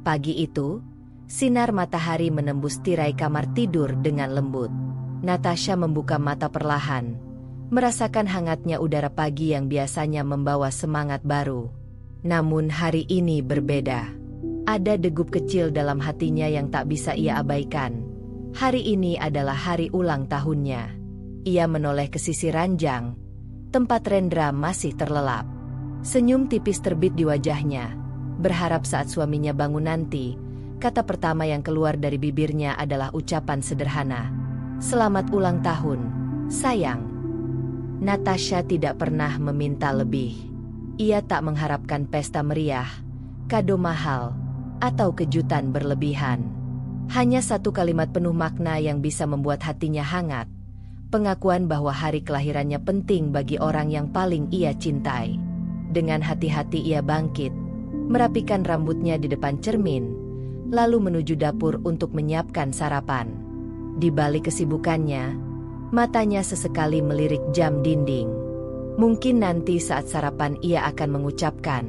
Pagi itu, sinar matahari menembus tirai kamar tidur dengan lembut. Natasha membuka mata perlahan, merasakan hangatnya udara pagi yang biasanya membawa semangat baru. Namun hari ini berbeda. Ada degup kecil dalam hatinya yang tak bisa ia abaikan. Hari ini adalah hari ulang tahunnya. Ia menoleh ke sisi ranjang, tempat Rendra masih terlelap. Senyum tipis terbit di wajahnya, berharap saat suaminya bangun nanti, kata pertama yang keluar dari bibirnya adalah ucapan sederhana. Selamat ulang tahun, sayang. Natasha tidak pernah meminta lebih. Ia tak mengharapkan pesta meriah, kado mahal, atau kejutan berlebihan. Hanya satu kalimat penuh makna yang bisa membuat hatinya hangat. Pengakuan bahwa hari kelahirannya penting bagi orang yang paling ia cintai. Dengan hati-hati ia bangkit, merapikan rambutnya di depan cermin, lalu menuju dapur untuk menyiapkan sarapan. Di balik kesibukannya, matanya sesekali melirik jam dinding. Mungkin nanti saat sarapan ia akan mengucapkan,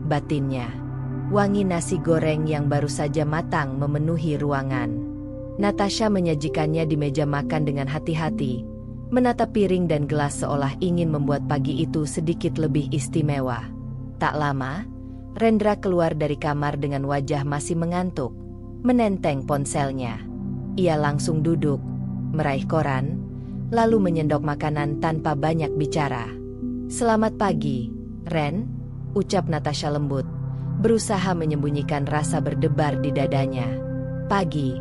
batinnya. Wangi nasi goreng yang baru saja matang memenuhi ruangan. Natasha menyajikannya di meja makan dengan hati-hati, menatap piring dan gelas seolah ingin membuat pagi itu sedikit lebih istimewa. Tak lama, Rendra keluar dari kamar dengan wajah masih mengantuk, menenteng ponselnya. Ia langsung duduk, meraih koran, lalu menyendok makanan tanpa banyak bicara. Selamat pagi, Ren, ucap Natasha lembut, berusaha menyembunyikan rasa berdebar di dadanya. Pagi,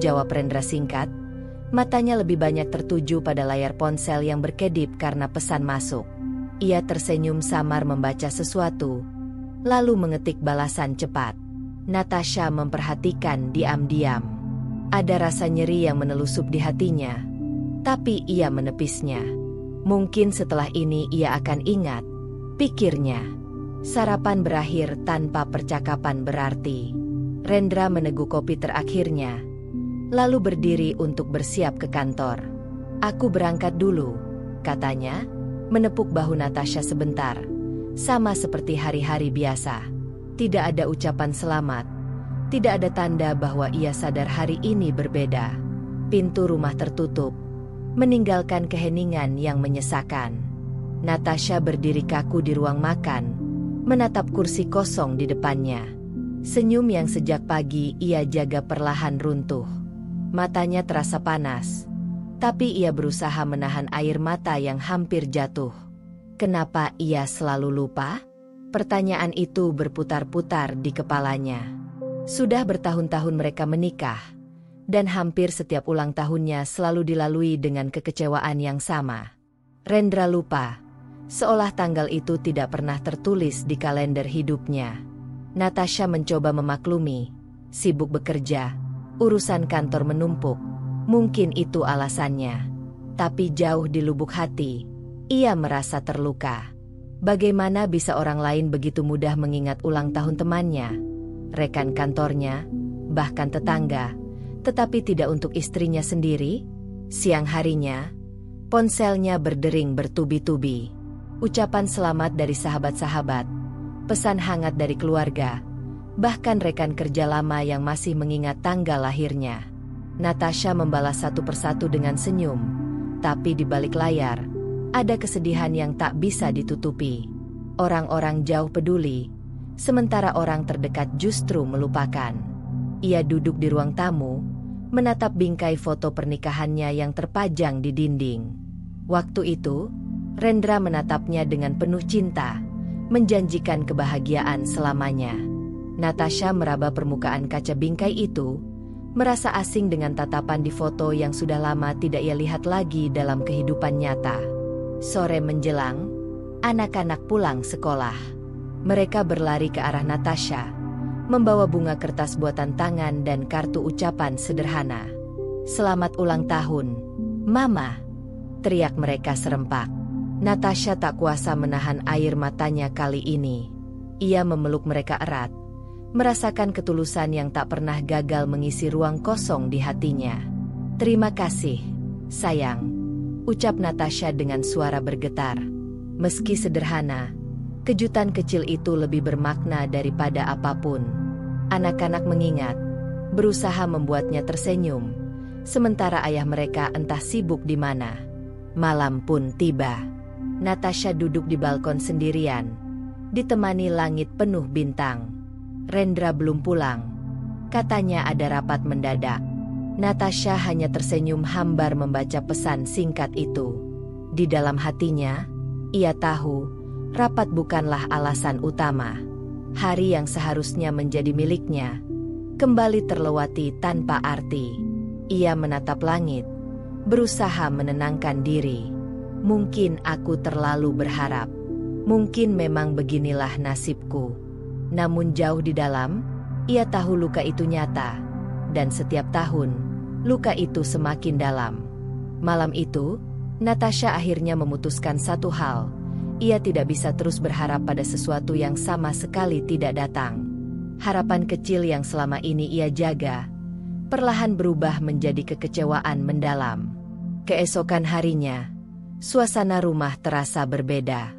jawab Rendra singkat, matanya lebih banyak tertuju pada layar ponsel yang berkedip karena pesan masuk. Ia tersenyum samar membaca sesuatu, lalu mengetik balasan cepat. Natasha memperhatikan diam-diam. Ada rasa nyeri yang menelusup di hatinya, tapi ia menepisnya. Mungkin setelah ini ia akan ingat, pikirnya. Sarapan berakhir tanpa percakapan berarti. Rendra meneguk kopi terakhirnya, lalu berdiri untuk bersiap ke kantor. Aku berangkat dulu, katanya, menepuk bahu Natasha sebentar. Sama seperti hari-hari biasa. Tidak ada ucapan selamat. Tidak ada tanda bahwa ia sadar hari ini berbeda. Pintu rumah tertutup, meninggalkan keheningan yang menyesakan. Natasha berdiri kaku di ruang makan, menatap kursi kosong di depannya. Senyum yang sejak pagi ia jaga perlahan runtuh. Matanya terasa panas, tapi ia berusaha menahan air mata yang hampir jatuh. Kenapa ia selalu lupa? Pertanyaan itu berputar-putar di kepalanya. Sudah bertahun-tahun mereka menikah, dan hampir setiap ulang tahunnya selalu dilalui dengan kekecewaan yang sama. Rendra lupa, seolah tanggal itu tidak pernah tertulis di kalender hidupnya. Natasha mencoba memaklumi, sibuk bekerja, urusan kantor menumpuk, mungkin itu alasannya. Tapi jauh di lubuk hati, ia merasa terluka. Bagaimana bisa orang lain begitu mudah mengingat ulang tahun temannya, rekan kantornya, bahkan tetangga, tetapi tidak untuk istrinya sendiri? Siang harinya, ponselnya berdering bertubi-tubi. Ucapan selamat dari sahabat-sahabat, pesan hangat dari keluarga, bahkan rekan kerja lama yang masih mengingat tanggal lahirnya. Natasha membalas satu persatu dengan senyum, tapi di balik layar, ada kesedihan yang tak bisa ditutupi. Orang-orang jauh peduli, sementara orang terdekat justru melupakan. Ia duduk di ruang tamu, menatap bingkai foto pernikahannya yang terpajang di dinding. Waktu itu, Rendra menatapnya dengan penuh cinta, menjanjikan kebahagiaan selamanya. Natasha meraba permukaan kaca bingkai itu, merasa asing dengan tatapan di foto yang sudah lama tidak ia lihat lagi dalam kehidupan nyata. Sore menjelang, anak-anak pulang sekolah. Mereka berlari ke arah Natasha, membawa bunga kertas buatan tangan dan kartu ucapan sederhana. Selamat ulang tahun, Mama, teriak mereka serempak. Natasha tak kuasa menahan air matanya kali ini. Ia memeluk mereka erat, merasakan ketulusan yang tak pernah gagal mengisi ruang kosong di hatinya. Terima kasih, sayang, ucap Natasha dengan suara bergetar. Meski sederhana, kejutan kecil itu lebih bermakna daripada apapun. Anak-anak mengingat, berusaha membuatnya tersenyum, sementara ayah mereka entah sibuk di mana. Malam pun tiba. Natasha duduk di balkon sendirian, ditemani langit penuh bintang. Rendra belum pulang. Katanya ada rapat mendadak. Natasha hanya tersenyum hambar membaca pesan singkat itu. Di dalam hatinya, ia tahu, rapat bukanlah alasan utama. Hari yang seharusnya menjadi miliknya kembali terlewati tanpa arti. Ia menatap langit, berusaha menenangkan diri. Mungkin aku terlalu berharap. Mungkin memang beginilah nasibku. Namun jauh di dalam, ia tahu luka itu nyata. Dan setiap tahun, luka itu semakin dalam. Malam itu, Natasha akhirnya memutuskan satu hal. Ia tidak bisa terus berharap pada sesuatu yang sama sekali tidak datang. Harapan kecil yang selama ini ia jaga, perlahan berubah menjadi kekecewaan mendalam. Keesokan harinya, suasana rumah terasa berbeda.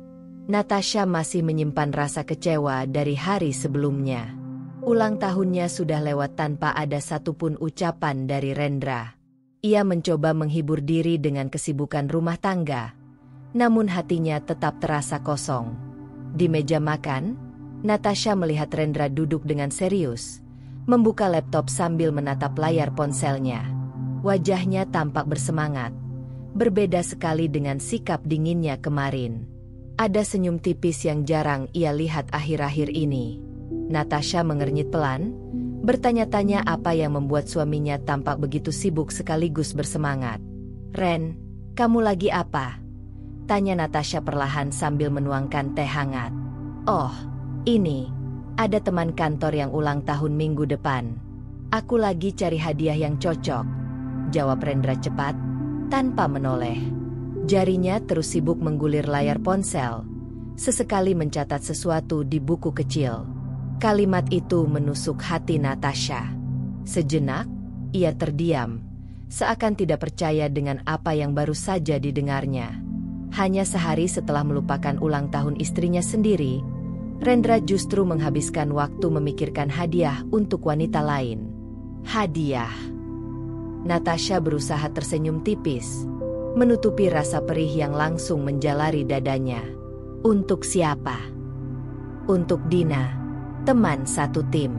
Natasha masih menyimpan rasa kecewa dari hari sebelumnya. Ulang tahunnya sudah lewat tanpa ada satupun ucapan dari Rendra. Ia mencoba menghibur diri dengan kesibukan rumah tangga. Namun hatinya tetap terasa kosong. Di meja makan, Natasha melihat Rendra duduk dengan serius, membuka laptop sambil menatap layar ponselnya. Wajahnya tampak bersemangat, berbeda sekali dengan sikap dinginnya kemarin. Ada senyum tipis yang jarang ia lihat akhir-akhir ini. Natasha mengernyit pelan, bertanya-tanya apa yang membuat suaminya tampak begitu sibuk sekaligus bersemangat. "Ren, kamu lagi apa?" tanya Natasha perlahan sambil menuangkan teh hangat. "Oh, ini, ada teman kantor yang ulang tahun minggu depan. Aku lagi cari hadiah yang cocok," jawab Rendra cepat, tanpa menoleh. Jarinya terus sibuk menggulir layar ponsel, sesekali mencatat sesuatu di buku kecil. Kalimat itu menusuk hati Natasha. Sejenak, ia terdiam, seakan tidak percaya dengan apa yang baru saja didengarnya. Hanya sehari setelah melupakan ulang tahun istrinya sendiri, Rendra justru menghabiskan waktu memikirkan hadiah untuk wanita lain. Hadiah. Natasha berusaha tersenyum tipis, menutupi rasa perih yang langsung menjalari dadanya. Untuk siapa? Untuk Dina, teman satu tim.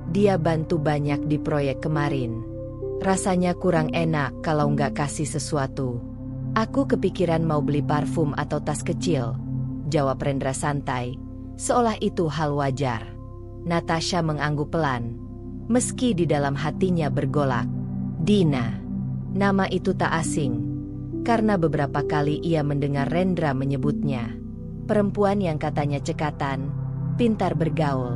Dia bantu banyak di proyek kemarin. Rasanya kurang enak kalau nggak kasih sesuatu. "Aku kepikiran mau beli parfum atau tas kecil," jawab Rendra santai, seolah itu hal wajar. Natasha mengangguk pelan, meski di dalam hatinya bergolak. Dina, nama itu tak asing, karena beberapa kali ia mendengar Rendra menyebutnya. Perempuan yang katanya cekatan, pintar bergaul,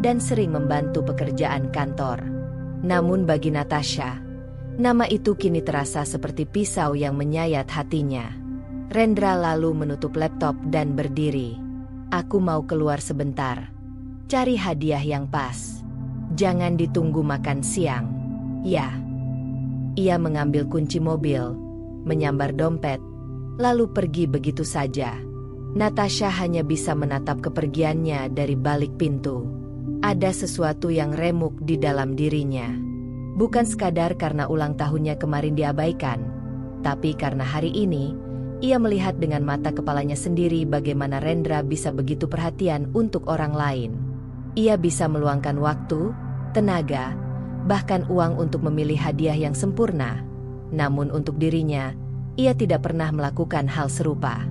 dan sering membantu pekerjaan kantor. Namun bagi Natasha, nama itu kini terasa seperti pisau yang menyayat hatinya. Rendra lalu menutup laptop dan berdiri. "Aku mau keluar sebentar. Cari hadiah yang pas. Jangan ditunggu makan siang." "Ya." Ia mengambil kunci mobil, menyambar dompet, lalu pergi begitu saja. Natasha hanya bisa menatap kepergiannya dari balik pintu. Ada sesuatu yang remuk di dalam dirinya. Bukan sekadar karena ulang tahunnya kemarin diabaikan, tapi karena hari ini, ia melihat dengan mata kepalanya sendiri bagaimana Rendra bisa begitu perhatian untuk orang lain. Ia bisa meluangkan waktu, tenaga, bahkan uang untuk memilih hadiah yang sempurna. Namun untuk dirinya, ia tidak pernah melakukan hal serupa.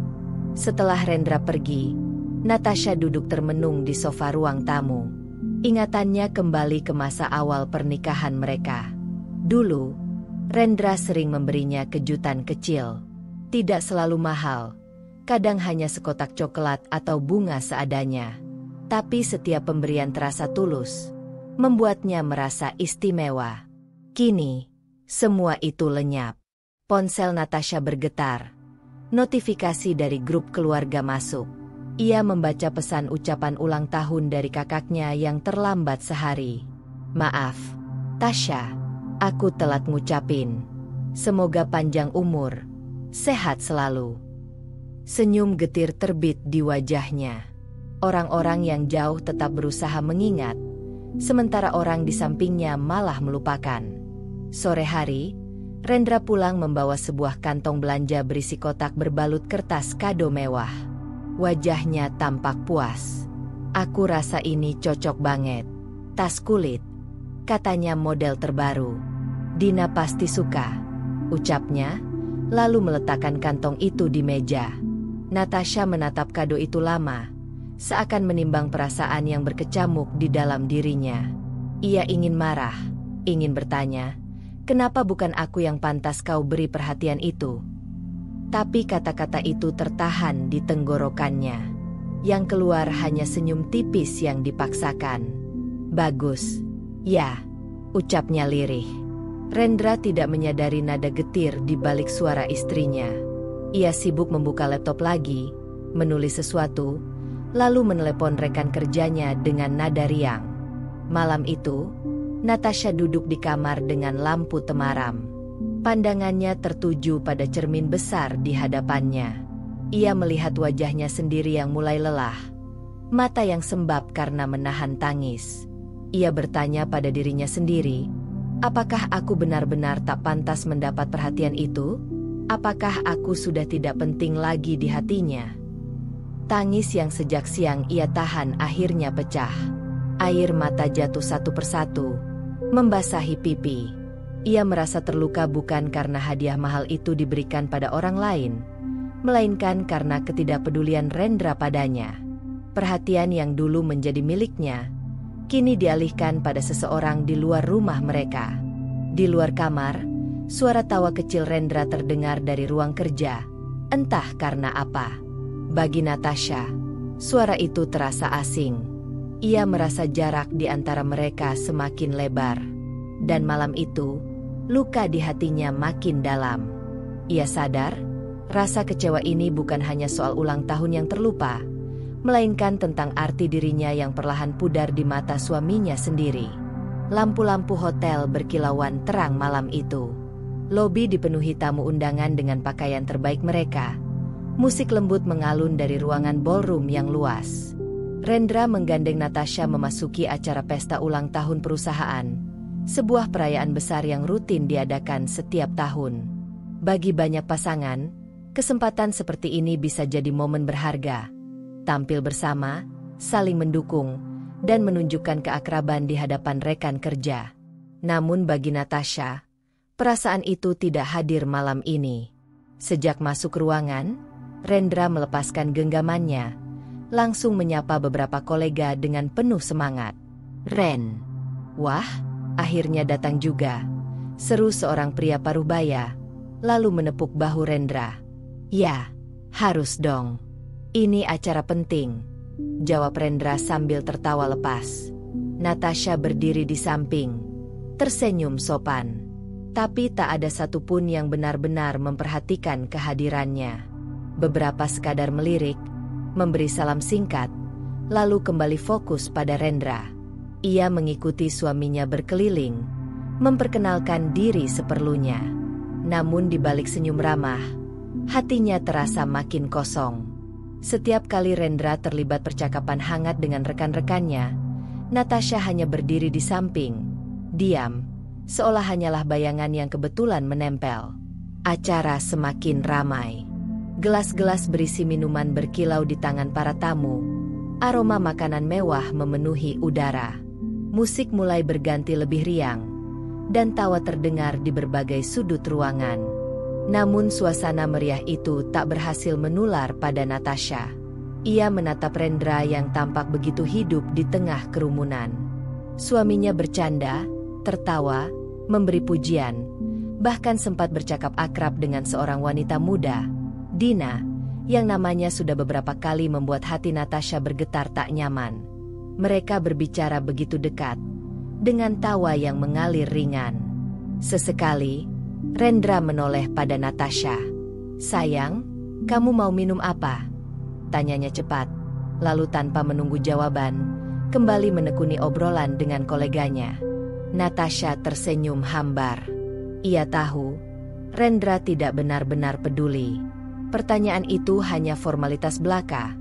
Setelah Rendra pergi, Natasha duduk termenung di sofa ruang tamu. Ingatannya kembali ke masa awal pernikahan mereka. Dulu, Rendra sering memberinya kejutan kecil. Tidak selalu mahal, kadang hanya sekotak coklat atau bunga seadanya. Tapi setiap pemberian terasa tulus, membuatnya merasa istimewa. Kini, semua itu lenyap. Ponsel Natasha bergetar. Notifikasi dari grup keluarga masuk. Ia membaca pesan ucapan ulang tahun dari kakaknya yang terlambat sehari. "Maaf, Tasha, aku telat ngucapin. Semoga panjang umur, sehat selalu." Senyum getir terbit di wajahnya. Orang-orang yang jauh tetap berusaha mengingat, sementara orang di sampingnya malah melupakan. Sore hari, Rendra pulang membawa sebuah kantong belanja berisi kotak berbalut kertas kado mewah. Wajahnya tampak puas. "Aku rasa ini cocok banget. Tas kulit," katanya, "model terbaru. Dina pasti suka," ucapnya, lalu meletakkan kantong itu di meja. Natasha menatap kado itu lama, seakan menimbang perasaan yang berkecamuk di dalam dirinya. Ia ingin marah, ingin bertanya, "Kenapa bukan aku yang pantas kau beri perhatian itu?" Tapi kata-kata itu tertahan di tenggorokannya. Yang keluar hanya senyum tipis yang dipaksakan. "Bagus." "Ya," ucapnya lirih. Rendra tidak menyadari nada getir di balik suara istrinya. Ia sibuk membuka laptop lagi, menulis sesuatu, lalu menelepon rekan kerjanya dengan nada riang. Malam itu, Natasha duduk di kamar dengan lampu temaram. Pandangannya tertuju pada cermin besar di hadapannya. Ia melihat wajahnya sendiri yang mulai lelah, mata yang sembab karena menahan tangis. Ia bertanya pada dirinya sendiri, apakah aku benar-benar tak pantas mendapat perhatian itu? Apakah aku sudah tidak penting lagi di hatinya? Tangis yang sejak siang ia tahan akhirnya pecah. Air mata jatuh satu persatu, membasahi pipi. Ia merasa terluka bukan karena hadiah mahal itu diberikan pada orang lain, melainkan karena ketidakpedulian Rendra padanya. Perhatian yang dulu menjadi miliknya, kini dialihkan pada seseorang di luar rumah mereka. Di luar kamar, suara tawa kecil Rendra terdengar dari ruang kerja. Entah karena apa, bagi Natasha, suara itu terasa asing. Ia merasa jarak di antara mereka semakin lebar. Dan malam itu, luka di hatinya makin dalam. Ia sadar, rasa kecewa ini bukan hanya soal ulang tahun yang terlupa, melainkan tentang arti dirinya yang perlahan pudar di mata suaminya sendiri. Lampu-lampu hotel berkilauan terang malam itu. Lobi dipenuhi tamu undangan dengan pakaian terbaik mereka. Musik lembut mengalun dari ruangan ballroom yang luas. Rendra menggandeng Natasha memasuki acara pesta ulang tahun perusahaan, sebuah perayaan besar yang rutin diadakan setiap tahun. Bagi banyak pasangan, kesempatan seperti ini bisa jadi momen berharga. Tampil bersama, saling mendukung, dan menunjukkan keakraban di hadapan rekan kerja. Namun bagi Natasha, perasaan itu tidak hadir malam ini. Sejak masuk ruangan, Rendra melepaskan genggamannya, langsung menyapa beberapa kolega dengan penuh semangat. "Ren, wah, akhirnya datang juga," seru seorang pria paruh-baya, lalu menepuk bahu Rendra. "Ya, harus dong. Ini acara penting," jawab Rendra sambil tertawa lepas. Natasha berdiri di samping, tersenyum sopan. Tapi tak ada satupun yang benar-benar memperhatikan kehadirannya. Beberapa sekadar melirik, memberi salam singkat, lalu kembali fokus pada Rendra. Ia mengikuti suaminya berkeliling, memperkenalkan diri seperlunya. Namun di balik senyum ramah, hatinya terasa makin kosong. Setiap kali Rendra terlibat percakapan hangat dengan rekan-rekannya, Natasha hanya berdiri di samping, diam, seolah hanyalah bayangan yang kebetulan menempel. Acara semakin ramai. Gelas-gelas berisi minuman berkilau di tangan para tamu. Aroma makanan mewah memenuhi udara. Musik mulai berganti lebih riang, dan tawa terdengar di berbagai sudut ruangan. Namun suasana meriah itu tak berhasil menular pada Natasha. Ia menatap Rendra yang tampak begitu hidup di tengah kerumunan. Suaminya bercanda, tertawa, memberi pujian, bahkan sempat bercakap akrab dengan seorang wanita muda, Dina, yang namanya sudah beberapa kali membuat hati Natasha bergetar tak nyaman. Mereka berbicara begitu dekat, dengan tawa yang mengalir ringan. Sesekali, Rendra menoleh pada Natasha. "Sayang, kamu mau minum apa?" tanyanya cepat, lalu tanpa menunggu jawaban, kembali menekuni obrolan dengan koleganya. Natasha tersenyum hambar. Ia tahu, Rendra tidak benar-benar peduli. Pertanyaan itu hanya formalitas belaka,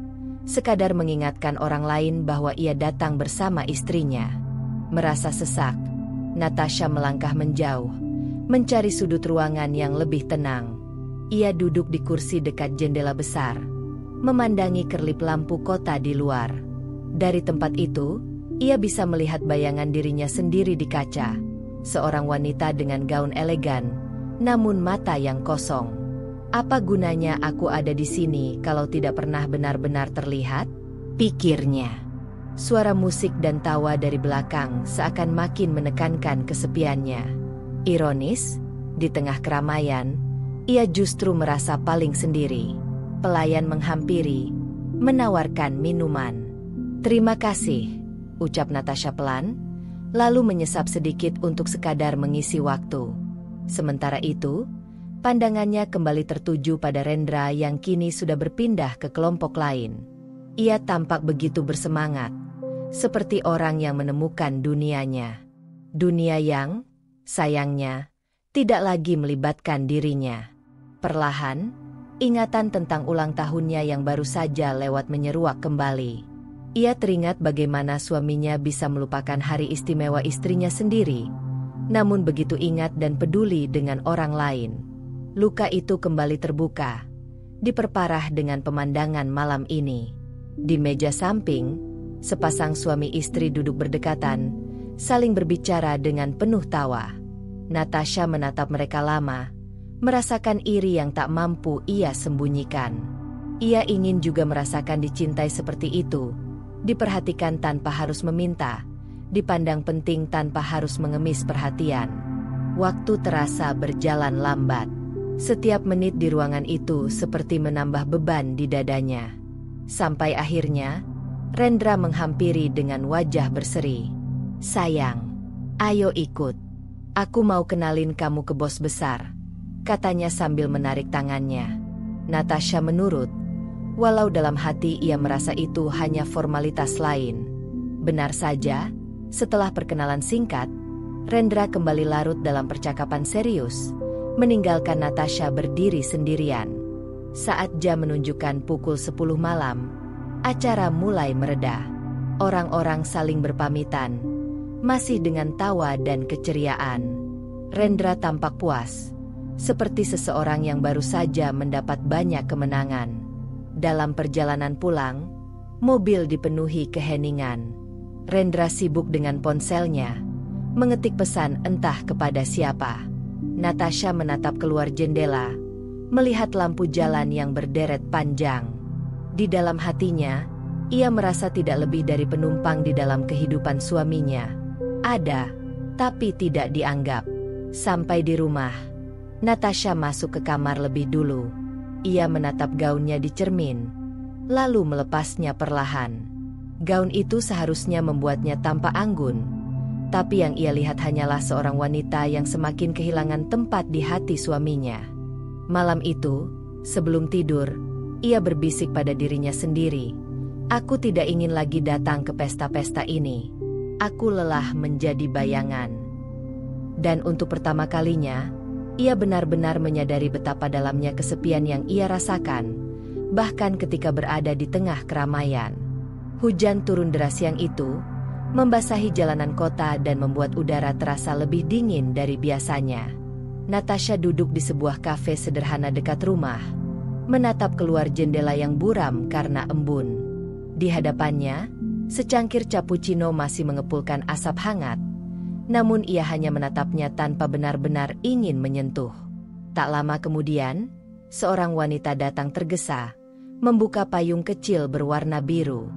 sekadar mengingatkan orang lain bahwa ia datang bersama istrinya. Merasa sesak, Natasha melangkah menjauh, mencari sudut ruangan yang lebih tenang. Ia duduk di kursi dekat jendela besar, memandangi kerlip lampu kota di luar. Dari tempat itu, ia bisa melihat bayangan dirinya sendiri di kaca. Seorang wanita dengan gaun elegan, namun mata yang kosong. Apa gunanya aku ada di sini kalau tidak pernah benar-benar terlihat? Pikirnya. Suara musik dan tawa dari belakang seakan makin menekankan kesepiannya. Ironis, di tengah keramaian, ia justru merasa paling sendiri. Pelayan menghampiri, menawarkan minuman. "Terima kasih," ucap Natasha pelan, lalu menyesap sedikit untuk sekadar mengisi waktu. Sementara itu, pandangannya kembali tertuju pada Rendra yang kini sudah berpindah ke kelompok lain. Ia tampak begitu bersemangat, seperti orang yang menemukan dunianya. Dunia yang, sayangnya, tidak lagi melibatkan dirinya. Perlahan, ingatan tentang ulang tahunnya yang baru saja lewat menyeruak kembali. Ia teringat bagaimana suaminya bisa melupakan hari istimewa istrinya sendiri, namun begitu ingat dan peduli dengan orang lain. Luka itu kembali terbuka, diperparah dengan pemandangan malam ini. Di meja samping, sepasang suami istri duduk berdekatan, saling berbicara dengan penuh tawa. Natasha menatap mereka lama, merasakan iri yang tak mampu ia sembunyikan. Ia ingin juga merasakan dicintai seperti itu, diperhatikan tanpa harus meminta, dipandang penting tanpa harus mengemis perhatian. Waktu terasa berjalan lambat. Setiap menit di ruangan itu seperti menambah beban di dadanya. Sampai akhirnya, Rendra menghampiri dengan wajah berseri. "Sayang, ayo ikut. Aku mau kenalin kamu ke bos besar," katanya sambil menarik tangannya. Natasha menurut, walau dalam hati ia merasa itu hanya formalitas lain. Benar saja, setelah perkenalan singkat, Rendra kembali larut dalam percakapan serius, meninggalkan Natasha berdiri sendirian. Saat jam menunjukkan pukul 10 malam, acara mulai mereda. Orang-orang saling berpamitan, masih dengan tawa dan keceriaan. Rendra tampak puas, seperti seseorang yang baru saja mendapat banyak kemenangan. Dalam perjalanan pulang, mobil dipenuhi keheningan. Rendra sibuk dengan ponselnya, mengetik pesan entah kepada siapa. Natasha menatap keluar jendela, melihat lampu jalan yang berderet panjang. Di dalam hatinya, ia merasa tidak lebih dari penumpang di dalam kehidupan suaminya. Ada, tapi tidak dianggap. Sampai di rumah, Natasha masuk ke kamar lebih dulu. Ia menatap gaunnya di cermin, lalu melepasnya perlahan. Gaun itu seharusnya membuatnya tampak anggun, tapi yang ia lihat hanyalah seorang wanita yang semakin kehilangan tempat di hati suaminya. Malam itu, sebelum tidur, ia berbisik pada dirinya sendiri, "Aku tidak ingin lagi datang ke pesta-pesta ini. Aku lelah menjadi bayangan." Dan untuk pertama kalinya, ia benar-benar menyadari betapa dalamnya kesepian yang ia rasakan, bahkan ketika berada di tengah keramaian. Hujan turun deras siang itu, membasahi jalanan kota dan membuat udara terasa lebih dingin dari biasanya. Natasha duduk di sebuah kafe sederhana dekat rumah, menatap keluar jendela yang buram karena embun. Di hadapannya, secangkir cappuccino masih mengepulkan asap hangat, namun ia hanya menatapnya tanpa benar-benar ingin menyentuh. Tak lama kemudian, seorang wanita datang tergesa, membuka payung kecil berwarna biru.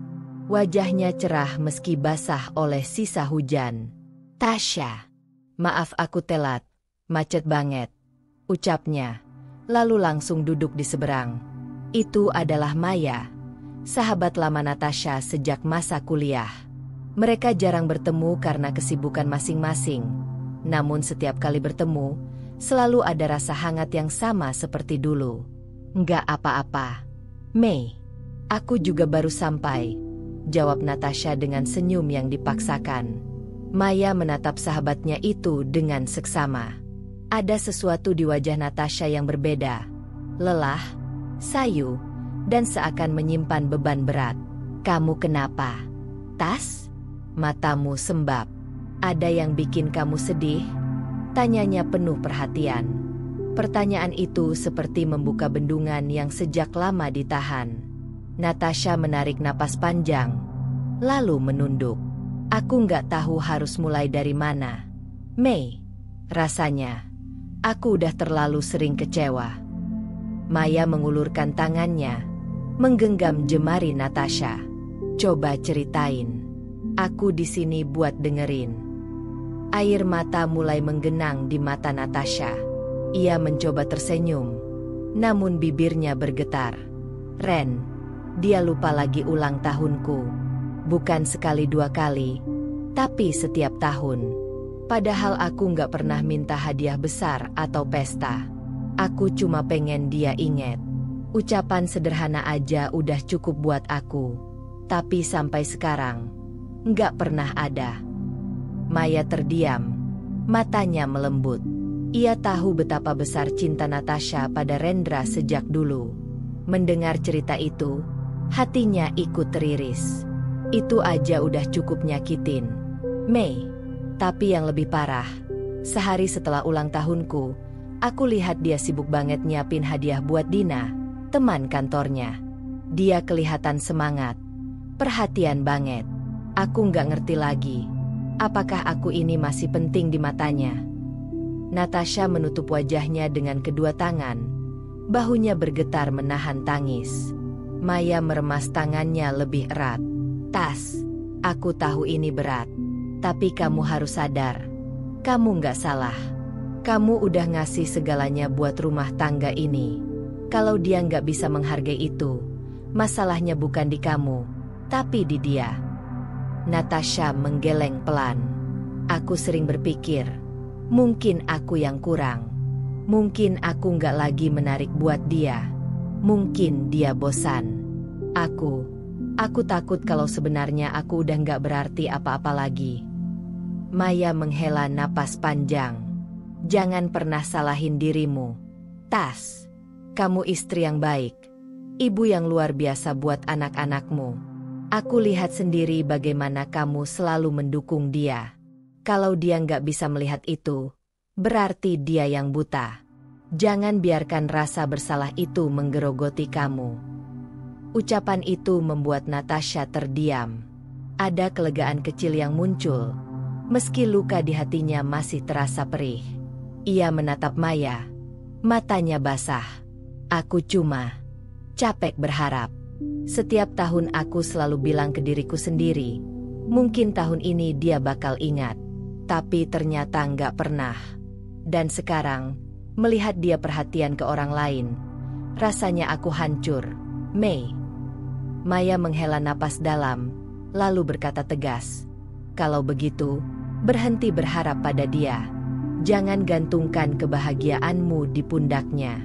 Wajahnya cerah meski basah oleh sisa hujan. "Tasha, maaf aku telat. Macet banget," ucapnya, lalu langsung duduk di seberang. Itu adalah Maya, sahabat lama Natasha sejak masa kuliah. Mereka jarang bertemu karena kesibukan masing-masing, namun setiap kali bertemu, selalu ada rasa hangat yang sama seperti dulu. "Nggak apa-apa, Mei. Aku juga baru sampai," jawab Natasha dengan senyum yang dipaksakan. Maya menatap sahabatnya itu dengan seksama. Ada sesuatu di wajah Natasha yang berbeda. Lelah, sayu, dan seakan menyimpan beban berat. "Kamu kenapa, Tas? Matamu sembab." Ada yang bikin kamu sedih? Tanyanya penuh perhatian. Pertanyaan itu seperti membuka bendungan yang sejak lama ditahan. Natasha menarik napas panjang, lalu menunduk. Aku nggak tahu harus mulai dari mana. Mei, rasanya aku udah terlalu sering kecewa. Maya mengulurkan tangannya, menggenggam jemari Natasha. Coba ceritain. Aku di sini buat dengerin. Air mata mulai menggenang di mata Natasha. Ia mencoba tersenyum, namun bibirnya bergetar. Ren, dia lupa lagi ulang tahunku. Bukan sekali dua kali, tapi setiap tahun. Padahal aku nggak pernah minta hadiah besar atau pesta. Aku cuma pengen dia inget. Ucapan sederhana aja udah cukup buat aku. Tapi sampai sekarang, nggak pernah ada. Maya terdiam, matanya melembut. Ia tahu betapa besar cinta Natasha pada Rendra sejak dulu. Mendengar cerita itu, hatinya ikut teriris. Itu aja udah cukup nyakitin. Mei, tapi yang lebih parah, sehari setelah ulang tahunku, aku lihat dia sibuk banget nyiapin hadiah buat Dina, teman kantornya. Dia kelihatan semangat, perhatian banget. Aku nggak ngerti lagi, apakah aku ini masih penting di matanya. Natasha menutup wajahnya dengan kedua tangan. Bahunya bergetar menahan tangis. Maya meremas tangannya lebih erat. Tas, aku tahu ini berat. Tapi kamu harus sadar. Kamu nggak salah. Kamu udah ngasih segalanya buat rumah tangga ini. Kalau dia nggak bisa menghargai itu, masalahnya bukan di kamu, tapi di dia. Natasha menggeleng pelan. Aku sering berpikir, mungkin aku yang kurang. Mungkin aku nggak lagi menarik buat dia. Mungkin dia bosan. Aku takut kalau sebenarnya aku udah nggak berarti apa-apa lagi. Maya menghela napas panjang. Jangan pernah salahin dirimu. Tas, kamu istri yang baik. Ibu yang luar biasa buat anak-anakmu. Aku lihat sendiri bagaimana kamu selalu mendukung dia. Kalau dia nggak bisa melihat itu, berarti dia yang buta. Jangan biarkan rasa bersalah itu menggerogoti kamu. Ucapan itu membuat Natasha terdiam. Ada kelegaan kecil yang muncul, meski luka di hatinya masih terasa perih. Ia menatap Maya, matanya basah. Aku cuma capek berharap. Setiap tahun aku selalu bilang ke diriku sendiri, mungkin tahun ini dia bakal ingat. Tapi ternyata nggak pernah. Dan sekarang, melihat dia perhatian ke orang lain, rasanya aku hancur. Mei. Maya menghela napas dalam, lalu berkata tegas. Kalau begitu, berhenti berharap pada dia. Jangan gantungkan kebahagiaanmu di pundaknya.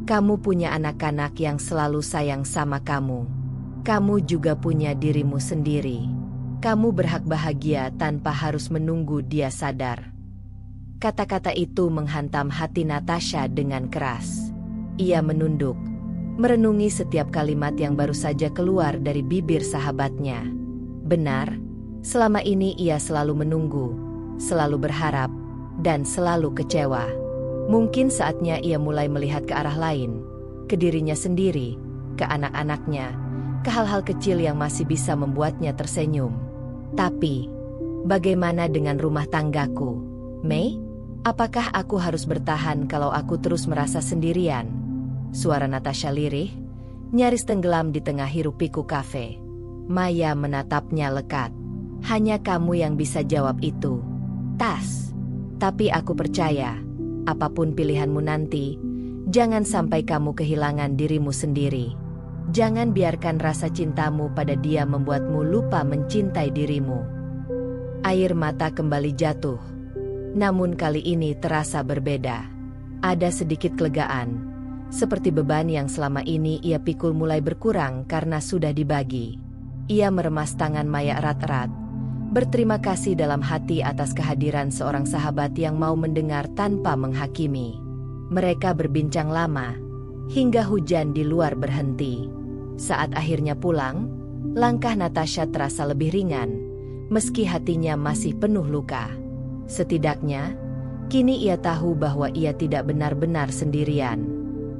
Kamu punya anak-anak yang selalu sayang sama kamu. Kamu juga punya dirimu sendiri. Kamu berhak bahagia tanpa harus menunggu dia sadar. Kata-kata itu menghantam hati Natasha dengan keras. Ia menunduk, merenungi setiap kalimat yang baru saja keluar dari bibir sahabatnya. Benar, selama ini ia selalu menunggu, selalu berharap, dan selalu kecewa. Mungkin saatnya ia mulai melihat ke arah lain, ke dirinya sendiri, ke anak-anaknya, ke hal-hal kecil yang masih bisa membuatnya tersenyum. Tapi, bagaimana dengan rumah tanggaku? Mei, apakah aku harus bertahan kalau aku terus merasa sendirian? Suara Natasha lirih, nyaris tenggelam di tengah hiruk-pikuk kafe. Maya menatapnya lekat. Hanya kamu yang bisa jawab itu. Tas. Tapi aku percaya, apapun pilihanmu nanti, jangan sampai kamu kehilangan dirimu sendiri. Jangan biarkan rasa cintamu pada dia membuatmu lupa mencintai dirimu. Air mata kembali jatuh. Namun kali ini terasa berbeda. Ada sedikit kelegaan. Seperti beban yang selama ini ia pikul mulai berkurang karena sudah dibagi. Ia meremas tangan Maya erat-erat. Berterima kasih dalam hati atas kehadiran seorang sahabat yang mau mendengar tanpa menghakimi. Mereka berbincang lama, hingga hujan di luar berhenti. Saat akhirnya pulang, langkah Natasha terasa lebih ringan. meski hatinya masih penuh luka. Setidaknya, kini ia tahu bahwa ia tidak benar-benar sendirian.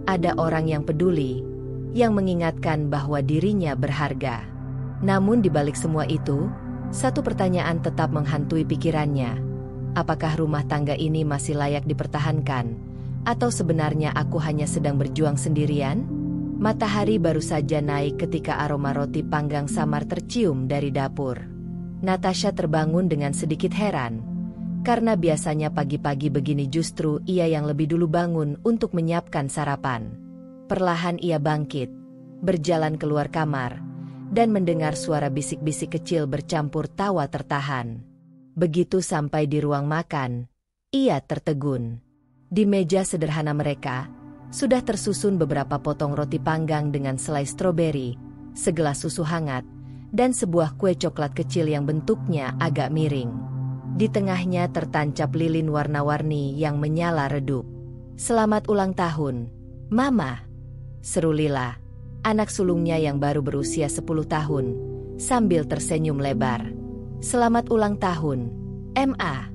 Ada orang yang peduli, yang mengingatkan bahwa dirinya berharga. Namun di balik semua itu, satu pertanyaan tetap menghantui pikirannya. Apakah rumah tangga ini masih layak dipertahankan? Atau sebenarnya aku hanya sedang berjuang sendirian? Matahari baru saja naik ketika aroma roti panggang samar tercium dari dapur. Natasha terbangun dengan sedikit heran. Karena biasanya pagi-pagi begini justru ia yang lebih dulu bangun untuk menyiapkan sarapan. Perlahan ia bangkit, berjalan keluar kamar, dan mendengar suara bisik-bisik kecil bercampur tawa tertahan. Begitu sampai di ruang makan, ia tertegun. Di meja sederhana mereka, sudah tersusun beberapa potong roti panggang dengan selai stroberi, segelas susu hangat, dan sebuah kue coklat kecil yang bentuknya agak miring. Di tengahnya tertancap lilin warna-warni yang menyala redup. "Selamat ulang tahun, Mama!" seru Lila, anak sulungnya yang baru berusia 10 tahun, sambil tersenyum lebar. "Selamat ulang tahun, Ma!"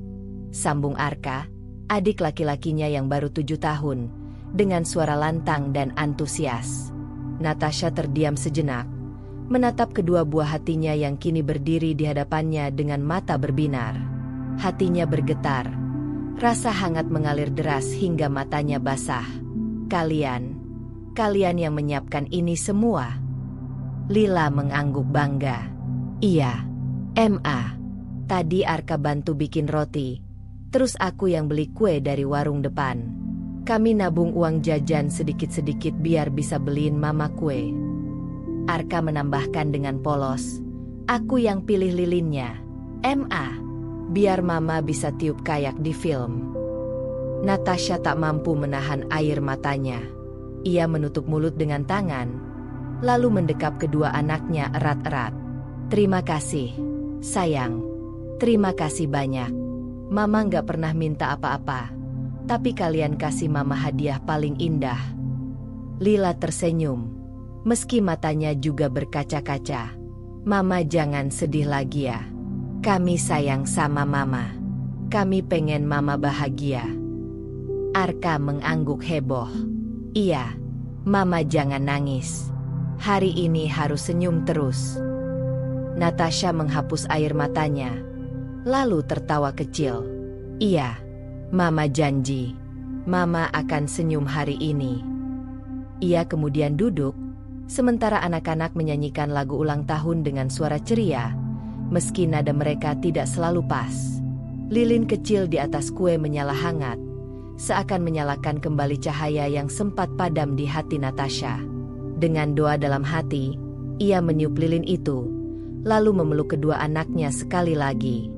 sambung Arka, adik laki-lakinya yang baru 7 tahun, dengan suara lantang dan antusias. Natasha terdiam sejenak, menatap kedua buah hatinya yang kini berdiri di hadapannya dengan mata berbinar. Hatinya bergetar, rasa hangat mengalir deras hingga matanya basah. Kalian yang menyiapkan ini semua?" Lila mengangguk bangga. "Iya, Ma. Tadi Arka bantu bikin roti, terus aku yang beli kue dari warung depan. Kami nabung uang jajan sedikit-sedikit biar bisa beliin Mama kue." Arka menambahkan dengan polos, "Aku yang pilih lilinnya, Ma. Biar Mama bisa tiup kayak di film." Natasha tak mampu menahan air matanya. Ia menutup mulut dengan tangan, lalu mendekap kedua anaknya erat-erat. "Terima kasih, sayang. Terima kasih banyak. Mama nggak pernah minta apa-apa, tapi kalian kasih Mama hadiah paling indah." Lila tersenyum, meski matanya juga berkaca-kaca. "Mama jangan sedih lagi ya. Kami sayang sama Mama. Kami pengen Mama bahagia." Arka mengangguk heboh. "Iya, Mama jangan nangis. Hari ini harus senyum terus." Natasha menghapus air matanya, lalu tertawa kecil. "Iya, Mama janji. Mama akan senyum hari ini." Ia kemudian duduk, sementara anak-anak menyanyikan lagu ulang tahun dengan suara ceria, meski nada mereka tidak selalu pas. Lilin kecil di atas kue menyala hangat, seakan menyalakan kembali cahaya yang sempat padam di hati Natasha. Dengan doa dalam hati, ia meniup lilin itu, lalu memeluk kedua anaknya sekali lagi.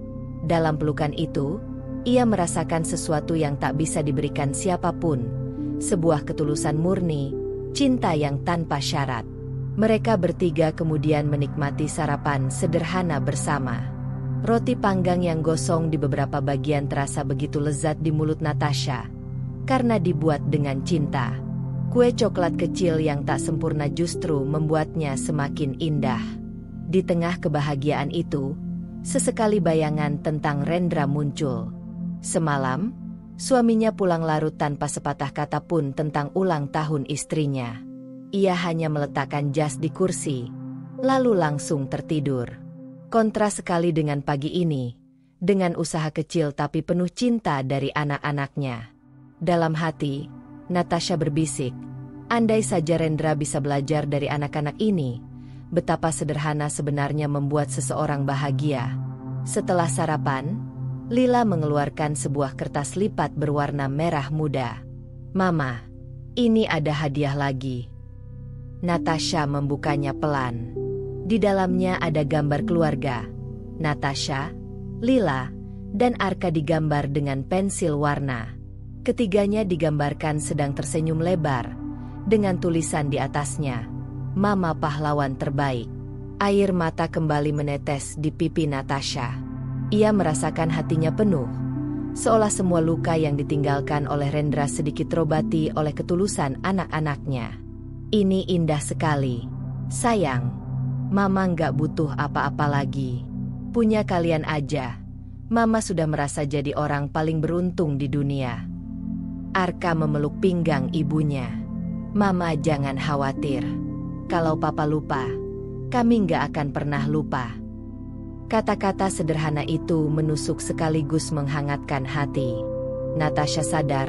Dalam pelukan itu, ia merasakan sesuatu yang tak bisa diberikan siapapun, sebuah ketulusan murni, cinta yang tanpa syarat. Mereka bertiga kemudian menikmati sarapan sederhana bersama. Roti panggang yang gosong di beberapa bagian terasa begitu lezat di mulut Natasha, karena dibuat dengan cinta. Kue coklat kecil yang tak sempurna justru membuatnya semakin indah. Di tengah kebahagiaan itu, sesekali bayangan tentang Rendra muncul. Semalam, suaminya pulang larut tanpa sepatah kata pun tentang ulang tahun istrinya. Ia hanya meletakkan jas di kursi, lalu langsung tertidur. Kontras sekali dengan pagi ini, dengan usaha kecil tapi penuh cinta dari anak-anaknya. Dalam hati, Natasha berbisik, andai saja Rendra bisa belajar dari anak-anak ini, betapa sederhana sebenarnya membuat seseorang bahagia. Setelah sarapan, Lila mengeluarkan sebuah kertas lipat berwarna merah muda. "Mama, ini ada hadiah lagi." Natasha membukanya pelan. Di dalamnya ada gambar keluarga. Natasha, Lila, dan Arka digambar dengan pensil warna. Ketiganya digambarkan sedang tersenyum lebar, dengan tulisan di atasnya, "Mama pahlawan terbaik." Air mata kembali menetes di pipi Natasha. Ia merasakan hatinya penuh, seolah semua luka yang ditinggalkan oleh Rendra sedikit terobati oleh ketulusan anak-anaknya. "Ini indah sekali, sayang. Mama nggak butuh apa-apa lagi." Punya kalian aja, Mama sudah merasa jadi orang paling beruntung di dunia. Arka memeluk pinggang ibunya. Mama jangan khawatir. Kalau Papa lupa, kami nggak akan pernah lupa. Kata-kata sederhana itu menusuk sekaligus menghangatkan hati. Natasha sadar,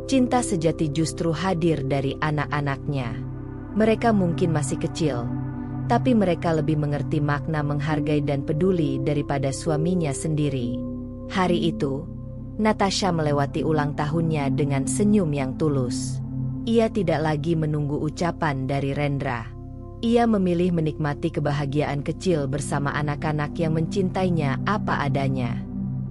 cinta sejati justru hadir dari anak-anaknya. Mereka mungkin masih kecil, tapi mereka lebih mengerti makna menghargai dan peduli daripada suaminya sendiri. Hari itu, Natasha melewati ulang tahunnya dengan senyum yang tulus. Ia tidak lagi menunggu ucapan dari Rendra. Ia memilih menikmati kebahagiaan kecil bersama anak-anak yang mencintainya apa adanya.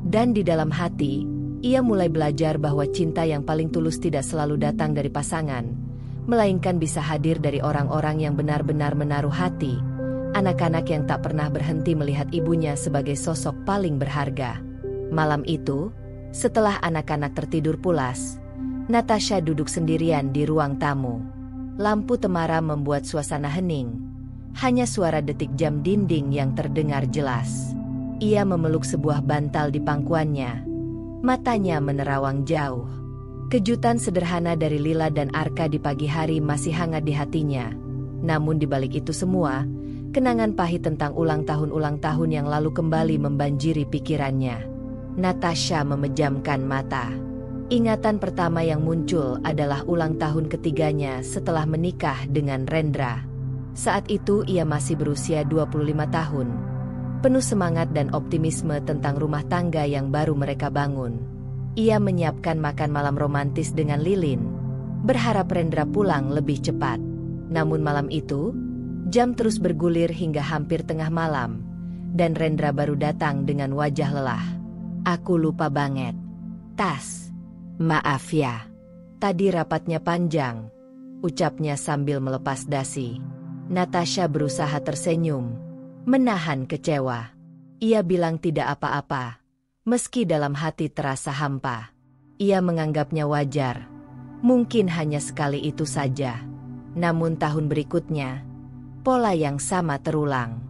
Dan di dalam hati, ia mulai belajar bahwa cinta yang paling tulus tidak selalu datang dari pasangan, melainkan bisa hadir dari orang-orang yang benar-benar menaruh hati, anak-anak yang tak pernah berhenti melihat ibunya sebagai sosok paling berharga. Malam itu, setelah anak-anak tertidur pulas, Natasha duduk sendirian di ruang tamu. Lampu temara membuat suasana hening. Hanya suara detik jam dinding yang terdengar jelas. Ia memeluk sebuah bantal di pangkuannya. Matanya menerawang jauh. Kejutan sederhana dari Lila dan Arka di pagi hari masih hangat di hatinya. Namun di balik itu semua, kenangan pahit tentang ulang tahun yang lalu kembali membanjiri pikirannya. Natasha memejamkan mata. Ingatan pertama yang muncul adalah ulang tahun ketiganya setelah menikah dengan Rendra. Saat itu ia masih berusia 25 tahun. Penuh semangat dan optimisme tentang rumah tangga yang baru mereka bangun. Ia menyiapkan makan malam romantis dengan lilin, berharap Rendra pulang lebih cepat. Namun malam itu, jam terus bergulir hingga hampir tengah malam, dan Rendra baru datang dengan wajah lelah. "Aku lupa banget. Tas. Maaf ya. Tadi rapatnya panjang," ucapnya sambil melepas dasi. Natasha berusaha tersenyum, menahan kecewa. Ia bilang tidak apa-apa, meski dalam hati terasa hampa. Ia menganggapnya wajar, mungkin hanya sekali itu saja. Namun tahun berikutnya, pola yang sama terulang.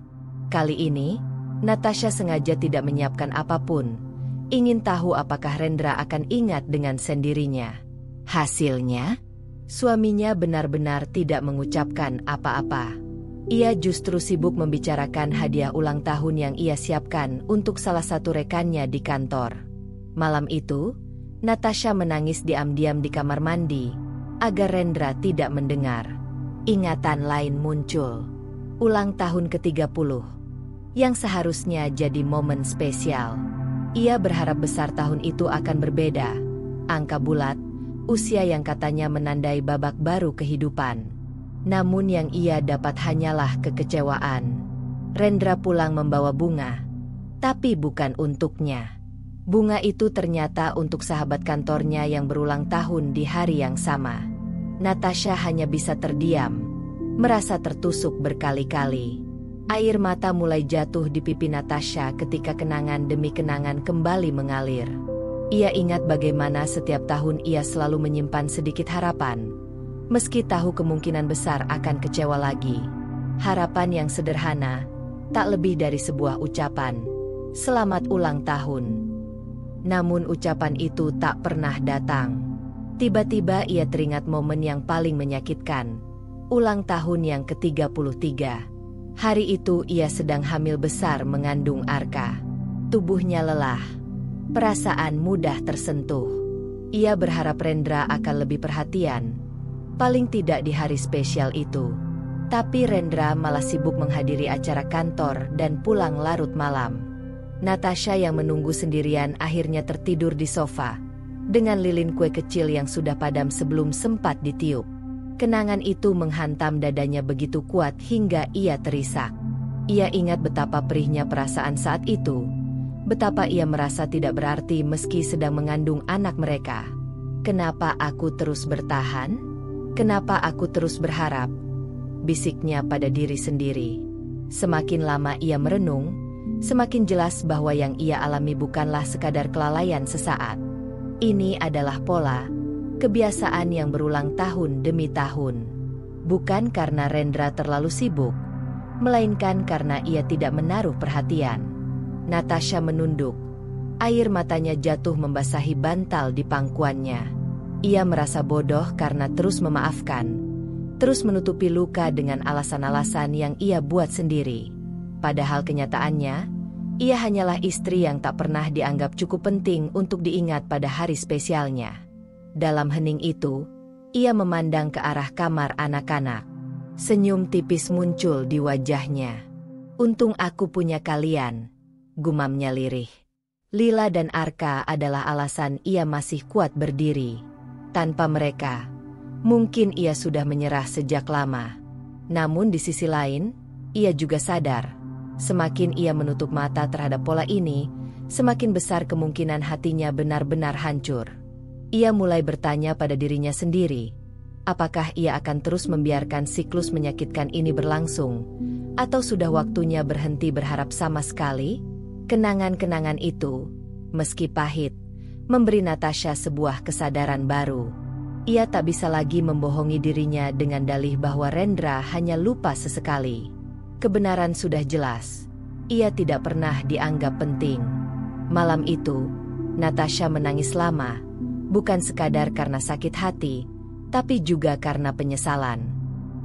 Kali ini, Natasha sengaja tidak menyiapkan apapun, ingin tahu apakah Rendra akan ingat dengan sendirinya. Hasilnya, suaminya benar-benar tidak mengucapkan apa-apa. Ia justru sibuk membicarakan hadiah ulang tahun yang ia siapkan untuk salah satu rekannya di kantor. Malam itu, Natasha menangis diam-diam di kamar mandi, agar Rendra tidak mendengar. Ingatan lain muncul. Ulang tahun ke-30, yang seharusnya jadi momen spesial. Ia berharap besar tahun itu akan berbeda. Angka bulat, usia yang katanya menandai babak baru kehidupan. Namun yang ia dapat hanyalah kekecewaan. Rendra pulang membawa bunga, tapi bukan untuknya. Bunga itu ternyata untuk sahabat kantornya yang berulang tahun di hari yang sama. Natasha hanya bisa terdiam, merasa tertusuk berkali-kali. Air mata mulai jatuh di pipi Natasha ketika kenangan demi kenangan kembali mengalir. Ia ingat bagaimana setiap tahun ia selalu menyimpan sedikit harapan, meski tahu kemungkinan besar akan kecewa lagi. Harapan yang sederhana, tak lebih dari sebuah ucapan, "Selamat ulang tahun." Namun ucapan itu tak pernah datang. Tiba-tiba ia teringat momen yang paling menyakitkan, ulang tahun yang ke-33. Hari itu ia sedang hamil besar mengandung Arka. Tubuhnya lelah, perasaan mudah tersentuh. Ia berharap Rendra akan lebih perhatian, paling tidak di hari spesial itu. Tapi Rendra malah sibuk menghadiri acara kantor dan pulang larut malam. Natasha yang menunggu sendirian akhirnya tertidur di sofa, dengan lilin kue kecil yang sudah padam sebelum sempat ditiup. Kenangan itu menghantam dadanya begitu kuat hingga ia terisak. Ia ingat betapa perihnya perasaan saat itu, betapa ia merasa tidak berarti meski sedang mengandung anak mereka. "Kenapa aku terus bertahan? Kenapa aku terus berharap?" bisiknya pada diri sendiri. Semakin lama ia merenung, semakin jelas bahwa yang ia alami bukanlah sekadar kelalaian sesaat. Ini adalah pola, kebiasaan yang berulang tahun demi tahun. Bukan karena Rendra terlalu sibuk, melainkan karena ia tidak menaruh perhatian. Natasha menunduk. Air matanya jatuh membasahi bantal di pangkuannya. Ia merasa bodoh karena terus memaafkan, terus menutupi luka dengan alasan-alasan yang ia buat sendiri. Padahal kenyataannya, ia hanyalah istri yang tak pernah dianggap cukup penting untuk diingat pada hari spesialnya. Dalam hening itu, ia memandang ke arah kamar anak-anak. Senyum tipis muncul di wajahnya. "Untung aku punya kalian," gumamnya lirih. Lila dan Arka adalah alasan ia masih kuat berdiri. Tanpa mereka, mungkin ia sudah menyerah sejak lama. Namun di sisi lain, ia juga sadar, semakin ia menutup mata terhadap pola ini, semakin besar kemungkinan hatinya benar-benar hancur. Ia mulai bertanya pada dirinya sendiri, apakah ia akan terus membiarkan siklus menyakitkan ini berlangsung, atau sudah waktunya berhenti berharap sama sekali? Kenangan-kenangan itu, meski pahit, memberi Natasha sebuah kesadaran baru. Ia tak bisa lagi membohongi dirinya dengan dalih bahwa Rendra hanya lupa sesekali. Kebenaran sudah jelas. Ia tidak pernah dianggap penting. Malam itu, Natasha menangis lama, bukan sekadar karena sakit hati, tapi juga karena penyesalan.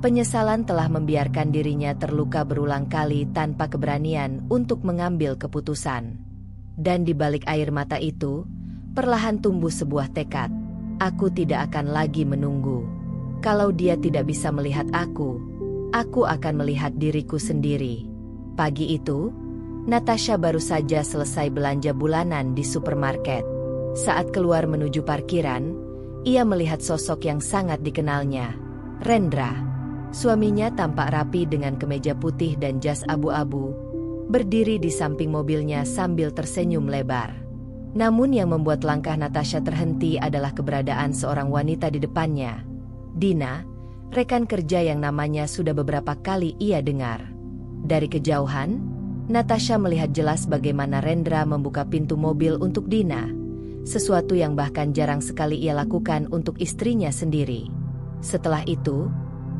Penyesalan telah membiarkan dirinya terluka berulang kali tanpa keberanian untuk mengambil keputusan. Dan di balik air mata itu, perlahan tumbuh sebuah tekad. Aku tidak akan lagi menunggu. Kalau dia tidak bisa melihat aku akan melihat diriku sendiri. Pagi itu, Natasha baru saja selesai belanja bulanan di supermarket. Saat keluar menuju parkiran, ia melihat sosok yang sangat dikenalnya, Rendra. Suaminya tampak rapi dengan kemeja putih dan jas abu-abu, berdiri di samping mobilnya sambil tersenyum lebar. Namun yang membuat langkah Natasha terhenti adalah keberadaan seorang wanita di depannya. Dina, rekan kerja yang namanya sudah beberapa kali ia dengar. Dari kejauhan, Natasha melihat jelas bagaimana Rendra membuka pintu mobil untuk Dina, sesuatu yang bahkan jarang sekali ia lakukan untuk istrinya sendiri. Setelah itu,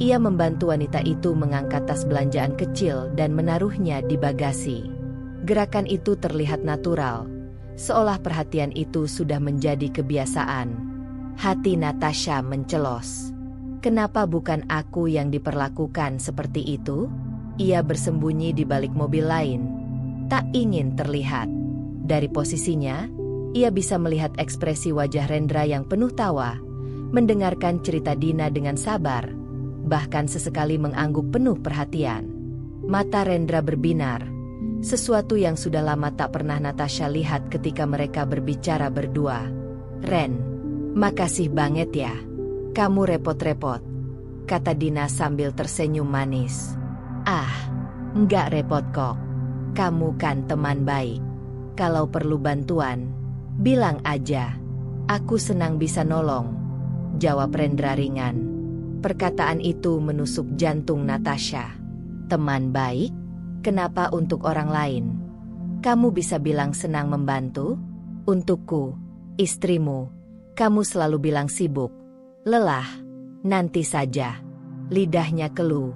ia membantu wanita itu mengangkat tas belanjaan kecil dan menaruhnya di bagasi. Gerakan itu terlihat natural, seolah perhatian itu sudah menjadi kebiasaan. Hati Natasha mencelos. Kenapa bukan aku yang diperlakukan seperti itu? Ia bersembunyi di balik mobil lain, tak ingin terlihat. Dari posisinya, ia bisa melihat ekspresi wajah Rendra yang penuh tawa, mendengarkan cerita Dina dengan sabar, bahkan sesekali mengangguk penuh perhatian. Mata Rendra berbinar, sesuatu yang sudah lama tak pernah Natasha lihat ketika mereka berbicara berdua. "Ren, makasih banget ya. Kamu repot-repot," kata Dina sambil tersenyum manis. "Ah, enggak repot kok. Kamu kan teman baik. Kalau perlu bantuan, bilang aja. Aku senang bisa nolong," jawab Rendra ringan. Perkataan itu menusuk jantung Natasha. Teman baik? Kenapa untuk orang lain? Kamu bisa bilang senang membantu? Untukku, istrimu, kamu selalu bilang sibuk, lelah, nanti saja. Lidahnya keluh,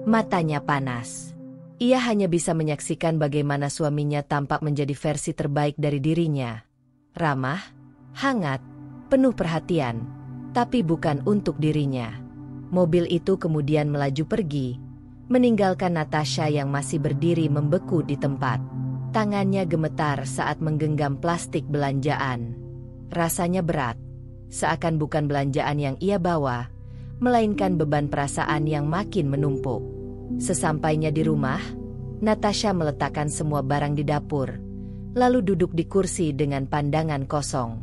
matanya panas. Ia hanya bisa menyaksikan bagaimana suaminya tampak menjadi versi terbaik dari dirinya. Ramah, hangat, penuh perhatian, tapi bukan untuk dirinya. Mobil itu kemudian melaju pergi, meninggalkan Natasha yang masih berdiri membeku di tempat. Tangannya gemetar saat menggenggam plastik belanjaan. Rasanya berat, seakan bukan belanjaan yang ia bawa, melainkan beban perasaan yang makin menumpuk. Sesampainya di rumah, Natasha meletakkan semua barang di dapur, lalu duduk di kursi dengan pandangan kosong.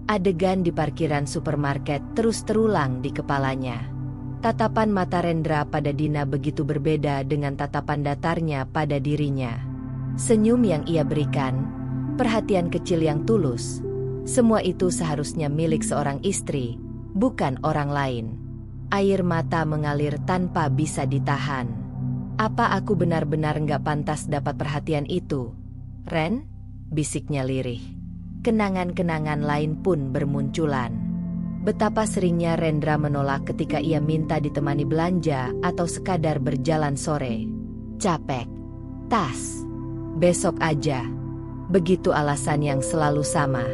Adegan di parkiran supermarket terus terulang di kepalanya. Tatapan mata Rendra pada Dina begitu berbeda dengan tatapan datarnya pada dirinya. Senyum yang ia berikan, perhatian kecil yang tulus, semua itu seharusnya milik seorang istri, bukan orang lain. Air mata mengalir tanpa bisa ditahan. Apa aku benar-benar nggak pantas dapat perhatian itu? Ren? Bisiknya lirih. Kenangan-kenangan lain pun bermunculan. Betapa seringnya Rendra menolak ketika ia minta ditemani belanja atau sekadar berjalan sore. Capek. Tas. Besok aja. Begitu alasan yang selalu sama.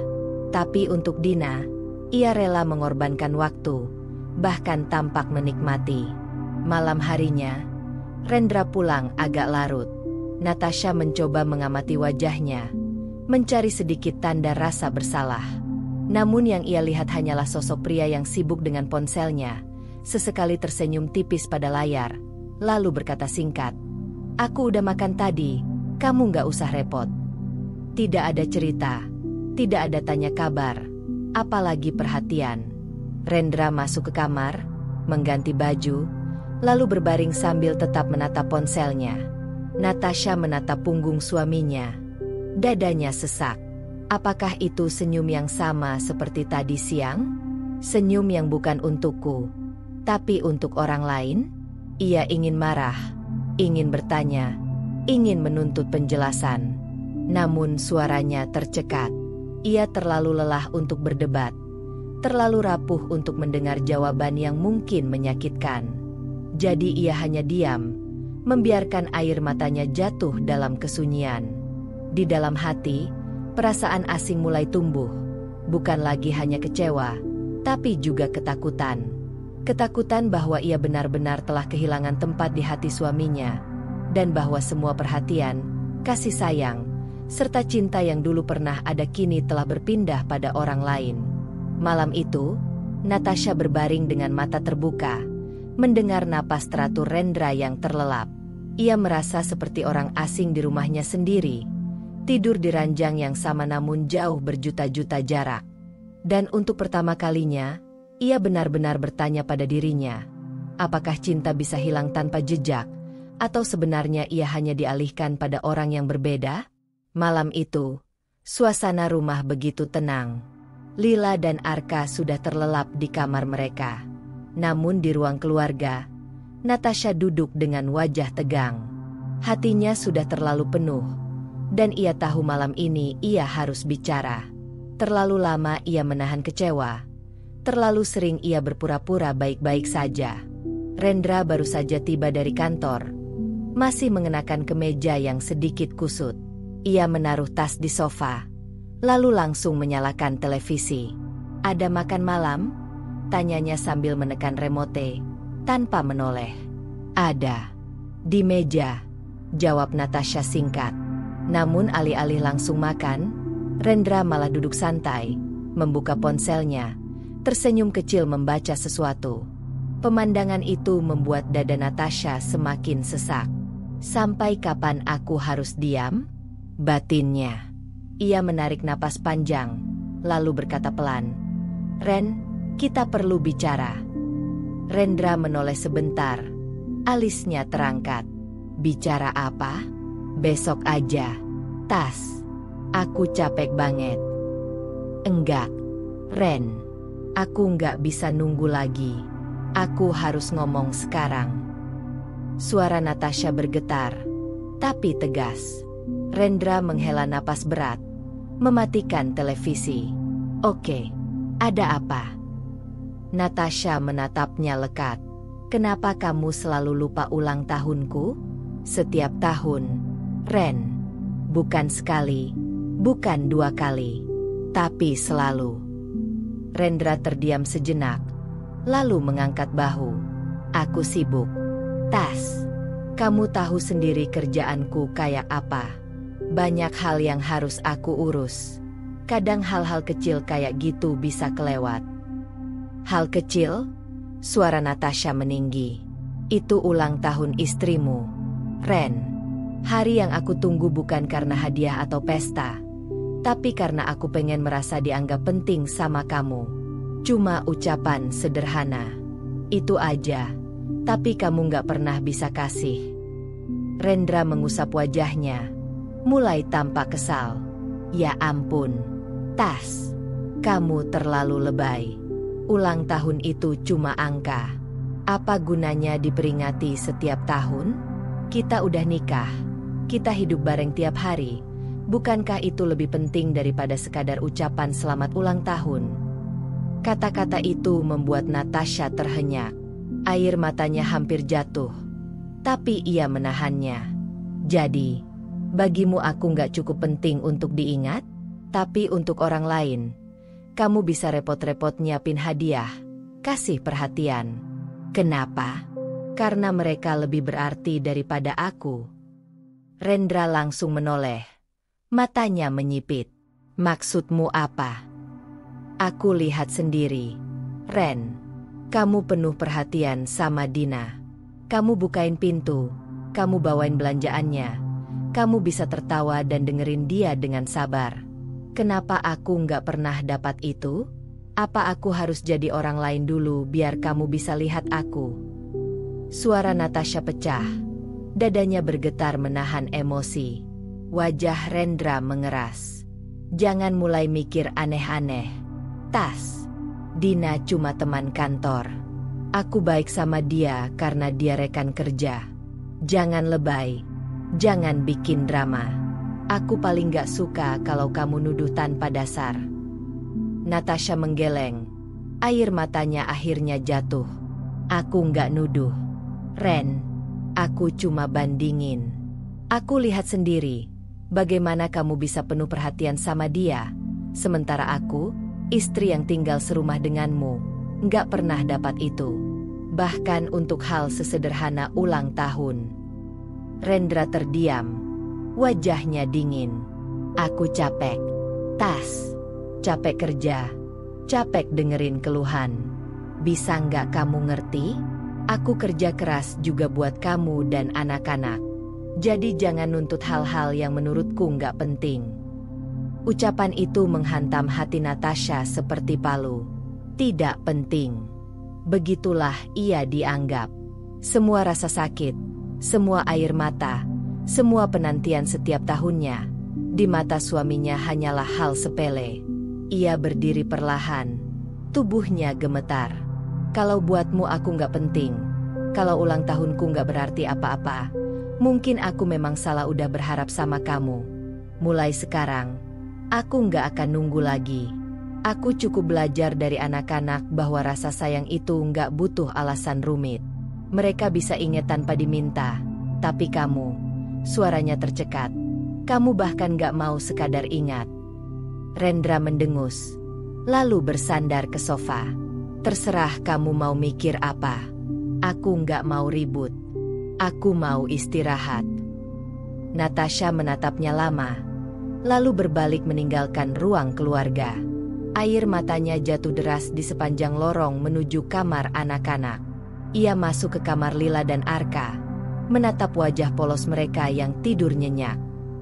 Tapi untuk Dina, ia rela mengorbankan waktu, bahkan tampak menikmati. Malam harinya, Rendra pulang agak larut. Natasha mencoba mengamati wajahnya, mencari sedikit tanda rasa bersalah. Namun yang ia lihat hanyalah sosok pria yang sibuk dengan ponselnya, sesekali tersenyum tipis pada layar, lalu berkata singkat, "Aku udah makan tadi, kamu nggak usah repot." Tidak ada cerita, tidak ada tanya kabar, apalagi perhatian. Rendra masuk ke kamar, mengganti baju, lalu berbaring sambil tetap menatap ponselnya. Natasha menatap punggung suaminya. Dadanya sesak. Apakah itu senyum yang sama seperti tadi siang? Senyum yang bukan untukku, tapi untuk orang lain? Ia ingin marah, ingin bertanya, ingin menuntut penjelasan. Namun suaranya tercekat. Ia terlalu lelah untuk berdebat, terlalu rapuh untuk mendengar jawaban yang mungkin menyakitkan. Jadi ia hanya diam, membiarkan air matanya jatuh dalam kesunyian. Di dalam hati, perasaan asing mulai tumbuh. Bukan lagi hanya kecewa, tapi juga ketakutan. Ketakutan bahwa ia benar-benar telah kehilangan tempat di hati suaminya, dan bahwa semua perhatian, kasih sayang, serta cinta yang dulu pernah ada kini telah berpindah pada orang lain. Malam itu, Natasha berbaring dengan mata terbuka, mendengar napas teratur Rendra yang terlelap. Ia merasa seperti orang asing di rumahnya sendiri, tidur di ranjang yang sama namun jauh berjuta-juta jarak. Dan untuk pertama kalinya, ia benar-benar bertanya pada dirinya, apakah cinta bisa hilang tanpa jejak, atau sebenarnya ia hanya dialihkan pada orang yang berbeda? Malam itu, suasana rumah begitu tenang. Lila dan Arka sudah terlelap di kamar mereka. Namun di ruang keluarga, Natasha duduk dengan wajah tegang. Hatinya sudah terlalu penuh, dan ia tahu malam ini ia harus bicara. Terlalu lama ia menahan kecewa. Terlalu sering ia berpura-pura baik-baik saja. Rendra baru saja tiba dari kantor, masih mengenakan kemeja yang sedikit kusut. Ia menaruh tas di sofa, lalu langsung menyalakan televisi. "Ada makan malam?" tanyanya sambil menekan remote, tanpa menoleh. "Ada. Di meja," jawab Natasha singkat. Namun alih-alih langsung makan, Rendra malah duduk santai, membuka ponselnya, tersenyum kecil membaca sesuatu. Pemandangan itu membuat dada Natasha semakin sesak. "Sampai kapan aku harus diam?" batinnya. Ia menarik napas panjang, lalu berkata pelan, "Ren, kita perlu bicara." Rendra menoleh sebentar, alisnya terangkat. "Bicara apa?" "Besok aja. Tas. Aku capek banget." "Enggak, Ren. Aku nggak bisa nunggu lagi. Aku harus ngomong sekarang." Suara Natasha bergetar, tapi tegas. Rendra menghela napas berat, mematikan televisi. "Oke, ada apa?" Natasha menatapnya lekat. "Kenapa kamu selalu lupa ulang tahunku? Setiap tahun, Ren. Bukan sekali, bukan 2 kali, tapi selalu." Rendra terdiam sejenak, lalu mengangkat bahu. "Aku sibuk. Tas. Kamu tahu sendiri kerjaanku kayak apa. Banyak hal yang harus aku urus. Kadang hal-hal kecil kayak gitu bisa kelewat." "Hal kecil?" Suara Natasha meninggi. "Itu ulang tahun istrimu, Ren. Hari yang aku tunggu bukan karena hadiah atau pesta, tapi karena aku pengen merasa dianggap penting sama kamu. Cuma ucapan sederhana. Itu aja. Tapi kamu nggak pernah bisa kasih." Rendra mengusap wajahnya, mulai tampak kesal. "Ya ampun, Tas. Kamu terlalu lebay. Ulang tahun itu cuma angka. Apa gunanya diperingati setiap tahun? Kita udah nikah. Kita hidup bareng tiap hari. Bukankah itu lebih penting daripada sekadar ucapan selamat ulang tahun?" Kata-kata itu membuat Natasha terhenyak. Air matanya hampir jatuh, tapi ia menahannya. "Jadi, Bagimu aku nggak cukup penting untuk diingat, tapi untuk orang lain, kamu bisa repot-repot nyiapin hadiah, kasih perhatian. Kenapa? Karena mereka lebih berarti daripada aku. Rendra langsung menoleh. Matanya menyipit. Maksudmu apa? Aku lihat sendiri. Ren, kamu penuh perhatian sama Dina. Kamu bukain pintu, kamu bawain belanjaannya. Kamu bisa tertawa dan dengerin dia dengan sabar. Kenapa aku nggak pernah dapat itu? Apa aku harus jadi orang lain dulu biar kamu bisa lihat aku? Suara Natasha pecah. Dadanya bergetar menahan emosi. Wajah Rendra mengeras. Jangan mulai mikir aneh-aneh. Tas. Dina cuma teman kantor. Aku baik sama dia karena dia rekan kerja. Jangan lebay. Jangan bikin drama. Aku paling gak suka kalau kamu nuduh tanpa dasar. Natasha menggeleng. Air matanya akhirnya jatuh. Aku nggak nuduh. Ren, aku cuma bandingin. Aku lihat sendiri, bagaimana kamu bisa penuh perhatian sama dia, sementara aku, istri yang tinggal serumah denganmu, nggak pernah dapat itu. Bahkan untuk hal sesederhana ulang tahun. Rendra terdiam. Wajahnya dingin. Aku capek. Tas. Capek kerja. Capek dengerin keluhan. Bisa nggak kamu ngerti? Aku kerja keras juga buat kamu dan anak-anak. Jadi jangan nuntut hal-hal yang menurutku nggak penting. Ucapan itu menghantam hati Natasha seperti palu. Tidak penting. Begitulah ia dianggap. Semua rasa sakit, semua air mata, semua penantian setiap tahunnya, di mata suaminya hanyalah hal sepele. Ia berdiri perlahan. Tubuhnya gemetar. Kalau buatmu aku nggak penting. Kalau ulang tahunku nggak berarti apa-apa. Mungkin aku memang salah udah berharap sama kamu. Mulai sekarang, aku nggak akan nunggu lagi. Aku cukup belajar dari anak-anak bahwa rasa sayang itu nggak butuh alasan rumit. Mereka bisa ingat tanpa diminta. Tapi kamu, suaranya tercekat. Kamu bahkan nggak mau sekadar ingat. Rendra mendengus. Lalu bersandar ke sofa. Terserah kamu mau mikir apa. Aku nggak mau ribut. Aku mau istirahat. Natasha menatapnya lama. Lalu berbalik meninggalkan ruang keluarga. Air matanya jatuh deras di sepanjang lorong menuju kamar anak-anak. Ia masuk ke kamar Lila dan Arka, menatap wajah polos mereka yang tidur nyenyak.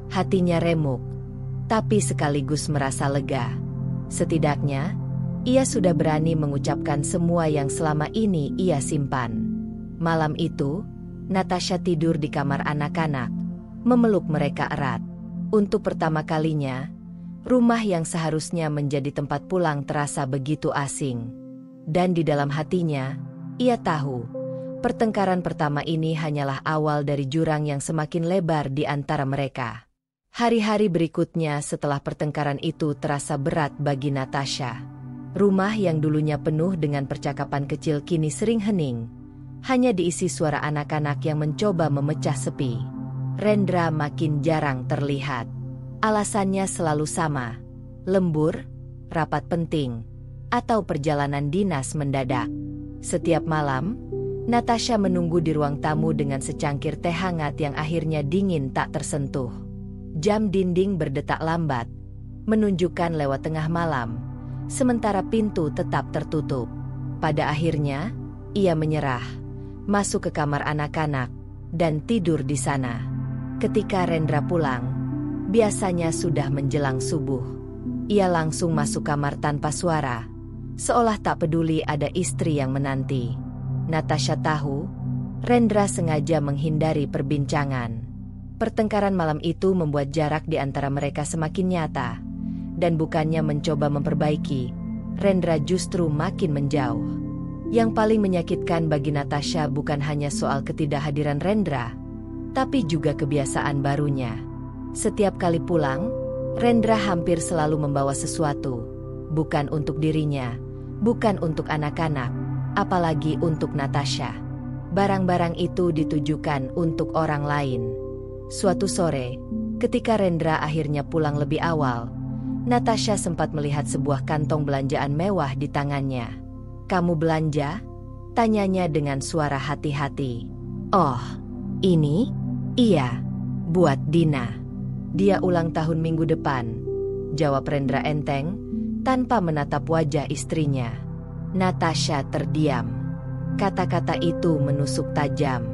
Hatinya remuk, tapi sekaligus merasa lega. Setidaknya, ia sudah berani mengucapkan semua yang selama ini ia simpan. Malam itu, Natasha tidur di kamar anak-anak, memeluk mereka erat. Untuk pertama kalinya, rumah yang seharusnya menjadi tempat pulang terasa begitu asing. Dan di dalam hatinya, ia tahu, pertengkaran pertama ini hanyalah awal dari jurang yang semakin lebar di antara mereka. Hari-hari berikutnya setelah pertengkaran itu terasa berat bagi Natasha. Rumah yang dulunya penuh dengan percakapan kecil kini sering hening. Hanya diisi suara anak-anak yang mencoba memecah sepi. Rendra makin jarang terlihat. Alasannya selalu sama. Lembur, rapat penting, atau perjalanan dinas mendadak. Setiap malam, Natasha menunggu di ruang tamu dengan secangkir teh hangat yang akhirnya dingin tak tersentuh. Jam dinding berdetak lambat, menunjukkan lewat tengah malam, sementara pintu tetap tertutup. Pada akhirnya, ia menyerah, masuk ke kamar anak-anak, dan tidur di sana. Ketika Rendra pulang, biasanya sudah menjelang subuh. Ia langsung masuk kamar tanpa suara, seolah tak peduli ada istri yang menanti. Natasha tahu, Rendra sengaja menghindari perbincangan. Pertengkaran malam itu membuat jarak di antara mereka semakin nyata, dan bukannya mencoba memperbaiki, Rendra justru makin menjauh. Yang paling menyakitkan bagi Natasha bukan hanya soal ketidakhadiran Rendra, tapi juga kebiasaan barunya. Setiap kali pulang, Rendra hampir selalu membawa sesuatu, bukan untuk dirinya, bukan untuk anak-anak, apalagi untuk Natasha. Barang-barang itu ditujukan untuk orang lain. Suatu sore, Ketika Rendra akhirnya pulang lebih awal, Natasha sempat melihat sebuah kantong belanjaan mewah di tangannya. "Kamu belanja?" tanyanya dengan suara hati-hati. "Oh, ini? Iya, buat Dina. Dia ulang tahun minggu depan," jawab Rendra enteng, tanpa menatap wajah istrinya. Natasha terdiam. Kata-kata itu menusuk tajam.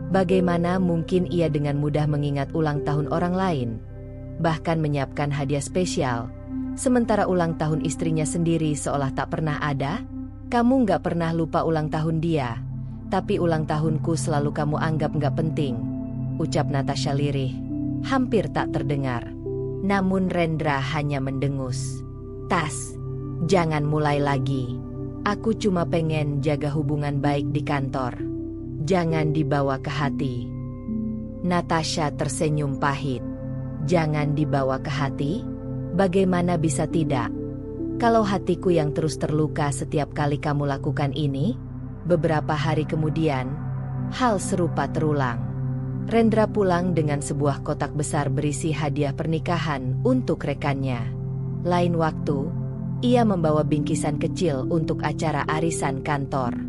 Bagaimana mungkin ia dengan mudah mengingat ulang tahun orang lain, bahkan menyiapkan hadiah spesial, sementara ulang tahun istrinya sendiri seolah tak pernah ada? "Kamu nggak pernah lupa ulang tahun dia, tapi ulang tahunku selalu kamu anggap nggak penting," ucap Natasha lirih, hampir tak terdengar. Namun Rendra hanya mendengus. "Tas, jangan mulai lagi. Aku cuma pengen jaga hubungan baik di kantor. Jangan dibawa ke hati." Natasha tersenyum pahit. "Jangan dibawa ke hati? Bagaimana bisa tidak? Kalau hatiku yang terus terluka setiap kali kamu lakukan ini?" Beberapa hari kemudian, hal serupa terulang. Rendra pulang dengan sebuah kotak besar berisi hadiah pernikahan untuk rekannya. Lain waktu, ia membawa bingkisan kecil untuk acara arisan kantor.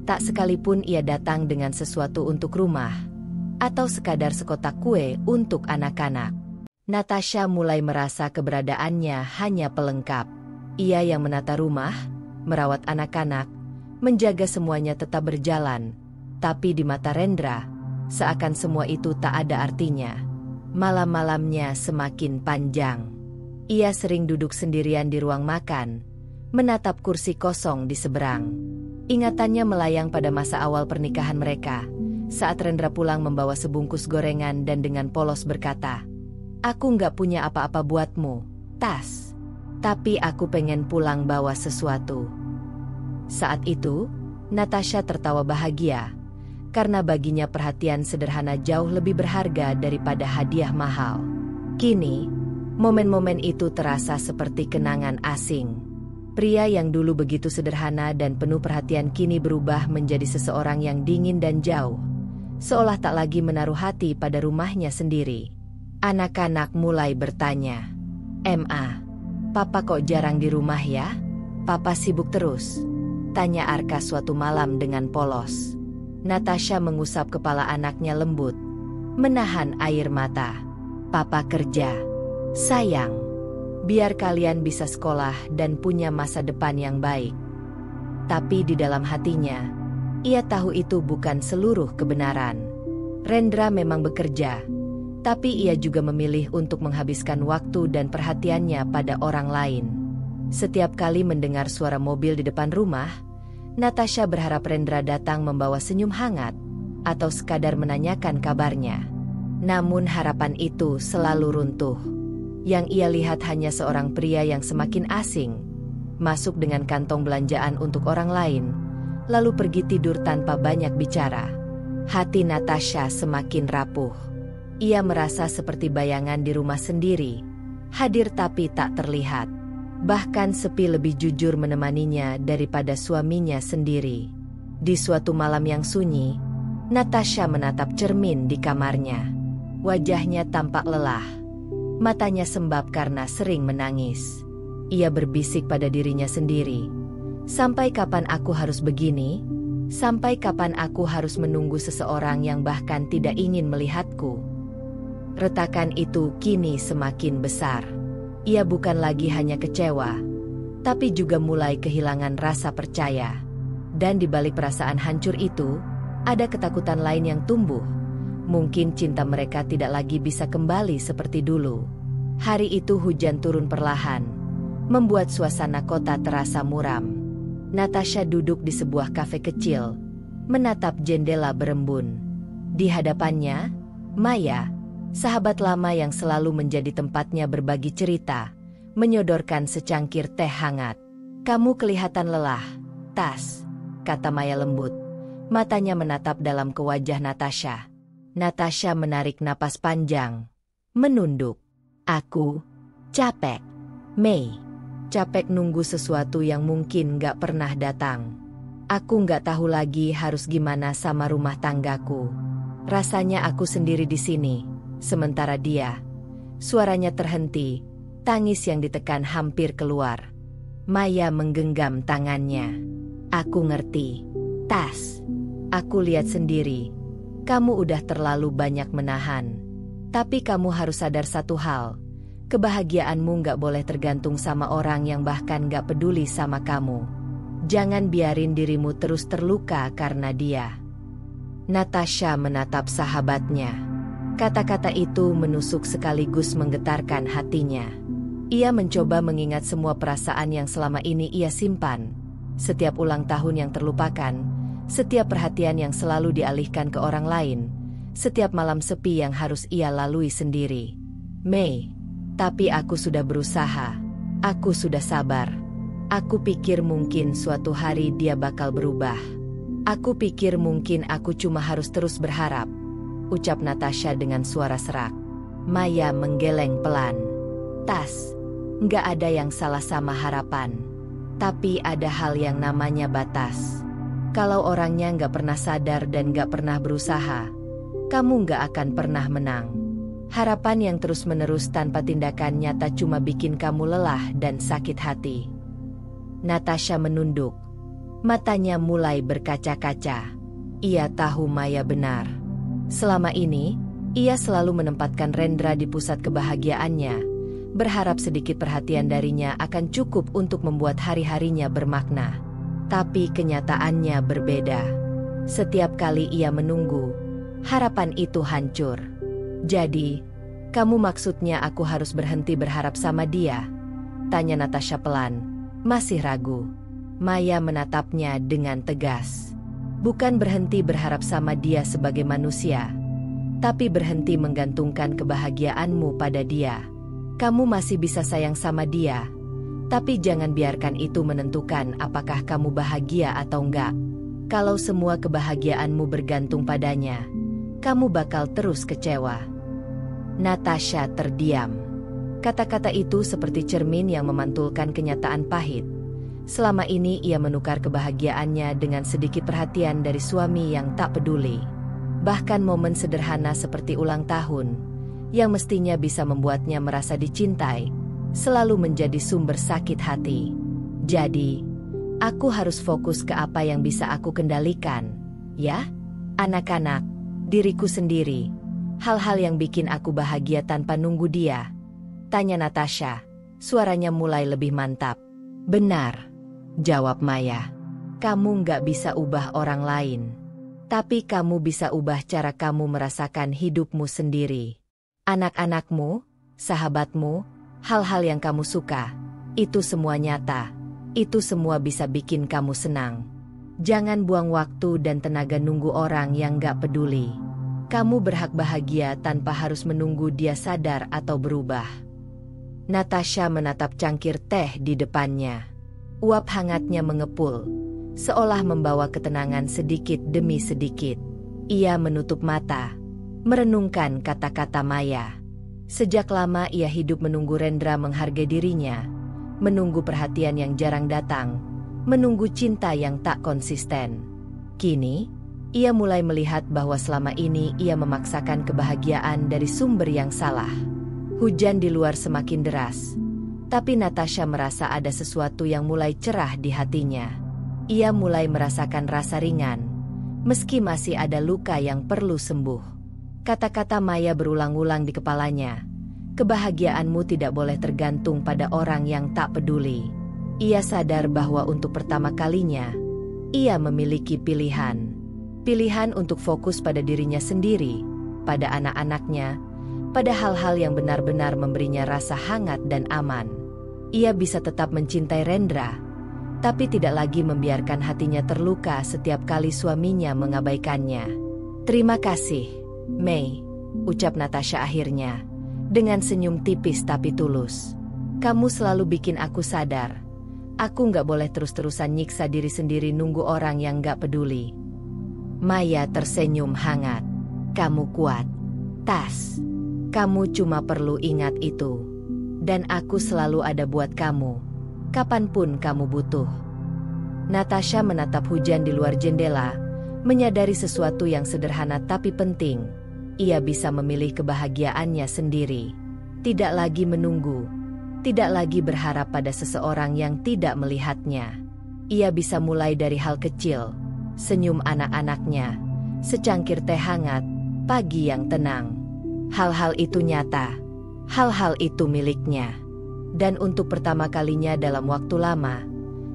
Tak sekalipun ia datang dengan sesuatu untuk rumah, atau sekadar sekotak kue untuk anak-anak. Natasha mulai merasa keberadaannya hanya pelengkap. Ia yang menata rumah, merawat anak-anak, menjaga semuanya tetap berjalan. Tapi di mata Rendra, seakan semua itu tak ada artinya. Malam-malamnya semakin panjang. Ia sering duduk sendirian di ruang makan, menatap kursi kosong di seberang. Ingatannya melayang pada masa awal pernikahan mereka, saat Rendra pulang membawa sebungkus gorengan dan dengan polos berkata, "Aku nggak punya apa-apa buatmu, Tas. Tapi aku pengen pulang bawa sesuatu." Saat itu, Natasha tertawa bahagia, karena baginya perhatian sederhana jauh lebih berharga daripada hadiah mahal. Kini, momen-momen itu terasa seperti kenangan asing. Pria yang dulu begitu sederhana dan penuh perhatian kini berubah menjadi seseorang yang dingin dan jauh, seolah tak lagi menaruh hati pada rumahnya sendiri. Anak-anak mulai bertanya, "Ma, Papa kok jarang di rumah ya? Papa sibuk terus?" tanya Arka suatu malam dengan polos. Natasha mengusap kepala anaknya lembut, menahan air mata. "Papa kerja, sayang. Biar kalian bisa sekolah dan punya masa depan yang baik." Tapi di dalam hatinya, ia tahu itu bukan seluruh kebenaran. Rendra memang bekerja, tapi ia juga memilih untuk menghabiskan waktu dan perhatiannya pada orang lain. Setiap kali mendengar suara mobil di depan rumah, Natasha berharap Rendra datang membawa senyum hangat, atau sekadar menanyakan kabarnya. Namun harapan itu selalu runtuh. Yang ia lihat hanya seorang pria yang semakin asing, masuk dengan kantong belanjaan untuk orang lain, lalu pergi tidur tanpa banyak bicara. Hati Natasha semakin rapuh. Ia merasa seperti bayangan di rumah sendiri, hadir tapi tak terlihat. Bahkan sepi lebih jujur menemaninya daripada suaminya sendiri. Di suatu malam yang sunyi, Natasha menatap cermin di kamarnya. Wajahnya tampak lelah. Matanya sembab karena sering menangis. Ia berbisik pada dirinya sendiri. "Sampai kapan aku harus begini? Sampai kapan aku harus menunggu seseorang yang bahkan tidak ingin melihatku?" Retakan itu kini semakin besar. Ia bukan lagi hanya kecewa, tapi juga mulai kehilangan rasa percaya. Dan di balik perasaan hancur itu, ada ketakutan lain yang tumbuh. Mungkin cinta mereka tidak lagi bisa kembali seperti dulu. Hari itu hujan turun perlahan, membuat suasana kota terasa muram. Natasha duduk di sebuah kafe kecil, menatap jendela berembun. Di hadapannya, Maya, sahabat lama yang selalu menjadi tempatnya berbagi cerita, menyodorkan secangkir teh hangat. "Kamu kelihatan lelah, Tas," kata Maya lembut. Matanya menatap dalam ke wajah Natasha. Natasha menarik napas panjang, menunduk. "Aku capek, Mei. Capek nunggu sesuatu yang mungkin gak pernah datang. Aku gak tahu lagi harus gimana sama rumah tanggaku. Rasanya aku sendiri di sini, sementara dia, Suaranya terhenti, tangis yang ditekan hampir keluar. Maya menggenggam tangannya. Aku ngerti. Tas. Aku lihat sendiri. Kamu udah terlalu banyak menahan. Tapi kamu harus sadar satu hal. Kebahagiaanmu gak boleh tergantung sama orang yang bahkan gak peduli sama kamu. Jangan biarin dirimu terus terluka karena dia. Natasha menatap sahabatnya. Kata-kata itu menusuk sekaligus menggetarkan hatinya. Ia mencoba mengingat semua perasaan yang selama ini ia simpan. Setiap ulang tahun yang terlupakan, setiap perhatian yang selalu dialihkan ke orang lain, setiap malam sepi yang harus ia lalui sendiri. Mei, tapi aku sudah berusaha. Aku sudah sabar. Aku pikir mungkin suatu hari dia bakal berubah. Aku pikir mungkin aku cuma harus terus berharap, ucap Natasha dengan suara serak. Maya menggeleng pelan. Tas, nggak ada yang salah sama harapan. Tapi ada hal yang namanya batas. Kalau orangnya nggak pernah sadar dan nggak pernah berusaha, kamu nggak akan pernah menang. Harapan yang terus-menerus tanpa tindakan nyata cuma bikin kamu lelah dan sakit hati. Natasha menunduk. Matanya mulai berkaca-kaca. Ia tahu Maya benar. Selama ini, ia selalu menempatkan Rendra di pusat kebahagiaannya, berharap sedikit perhatian darinya akan cukup untuk membuat hari-harinya bermakna. Tapi kenyataannya berbeda. Setiap kali ia menunggu, harapan itu hancur. Jadi, kamu maksudnya aku harus berhenti berharap sama dia? Tanya Natasha pelan, masih ragu. Maya menatapnya dengan tegas. Bukan berhenti berharap sama dia sebagai manusia, tapi berhenti menggantungkan kebahagiaanmu pada dia. Kamu masih bisa sayang sama dia, tapi jangan biarkan itu menentukan apakah kamu bahagia atau enggak. Kalau semua kebahagiaanmu bergantung padanya, kamu bakal terus kecewa. Natasha terdiam. Kata-kata itu seperti cermin yang memantulkan kenyataan pahit. Selama ini ia menukar kebahagiaannya dengan sedikit perhatian dari suami yang tak peduli. Bahkan momen sederhana seperti ulang tahun, yang mestinya bisa membuatnya merasa dicintai, selalu menjadi sumber sakit hati. Jadi, aku harus fokus ke apa yang bisa aku kendalikan. Ya, anak-anak, diriku sendiri. Hal-hal yang bikin aku bahagia tanpa nunggu dia. Tanya Natasha, suaranya mulai lebih mantap. Benar. Jawab Maya, kamu nggak bisa ubah orang lain. Tapi kamu bisa ubah cara kamu merasakan hidupmu sendiri. Anak-anakmu, sahabatmu, hal-hal yang kamu suka, itu semua nyata. Itu semua bisa bikin kamu senang. Jangan buang waktu dan tenaga nunggu orang yang nggak peduli. Kamu berhak bahagia tanpa harus menunggu dia sadar atau berubah. Natasha menatap cangkir teh di depannya. Uap hangatnya mengepul, seolah membawa ketenangan sedikit demi sedikit. Ia menutup mata, merenungkan kata-kata Maya. Sejak lama ia hidup menunggu Rendra menghargai dirinya, menunggu perhatian yang jarang datang, menunggu cinta yang tak konsisten. Kini, ia mulai melihat bahwa selama ini ia memaksakan kebahagiaan dari sumber yang salah. Hujan di luar semakin deras. Tapi Natasha merasa ada sesuatu yang mulai cerah di hatinya. Ia mulai merasakan rasa ringan, meski masih ada luka yang perlu sembuh. Kata-kata Maya berulang-ulang di kepalanya. Kebahagiaanmu tidak boleh tergantung pada orang yang tak peduli. Ia sadar bahwa untuk pertama kalinya, ia memiliki pilihan. Pilihan untuk fokus pada dirinya sendiri, pada anak-anaknya, pada hal-hal yang benar-benar memberinya rasa hangat dan aman. Ia bisa tetap mencintai Rendra, tapi tidak lagi membiarkan hatinya terluka setiap kali suaminya mengabaikannya. Terima kasih, Mei, ucap Natasha akhirnya, dengan senyum tipis tapi tulus. Kamu selalu bikin aku sadar. Aku nggak boleh terus-terusan nyiksa diri sendiri nunggu orang yang nggak peduli. Maya tersenyum hangat. Kamu kuat, Tas. Kamu cuma perlu ingat itu. Dan aku selalu ada buat kamu, kapanpun kamu butuh. Natasha menatap hujan di luar jendela, menyadari sesuatu yang sederhana tapi penting. Ia bisa memilih kebahagiaannya sendiri. Tidak lagi menunggu, tidak lagi berharap pada seseorang yang tidak melihatnya. Ia bisa mulai dari hal kecil, senyum anak-anaknya, secangkir teh hangat, pagi yang tenang. Hal-hal itu nyata, hal-hal itu miliknya. Dan untuk pertama kalinya dalam waktu lama,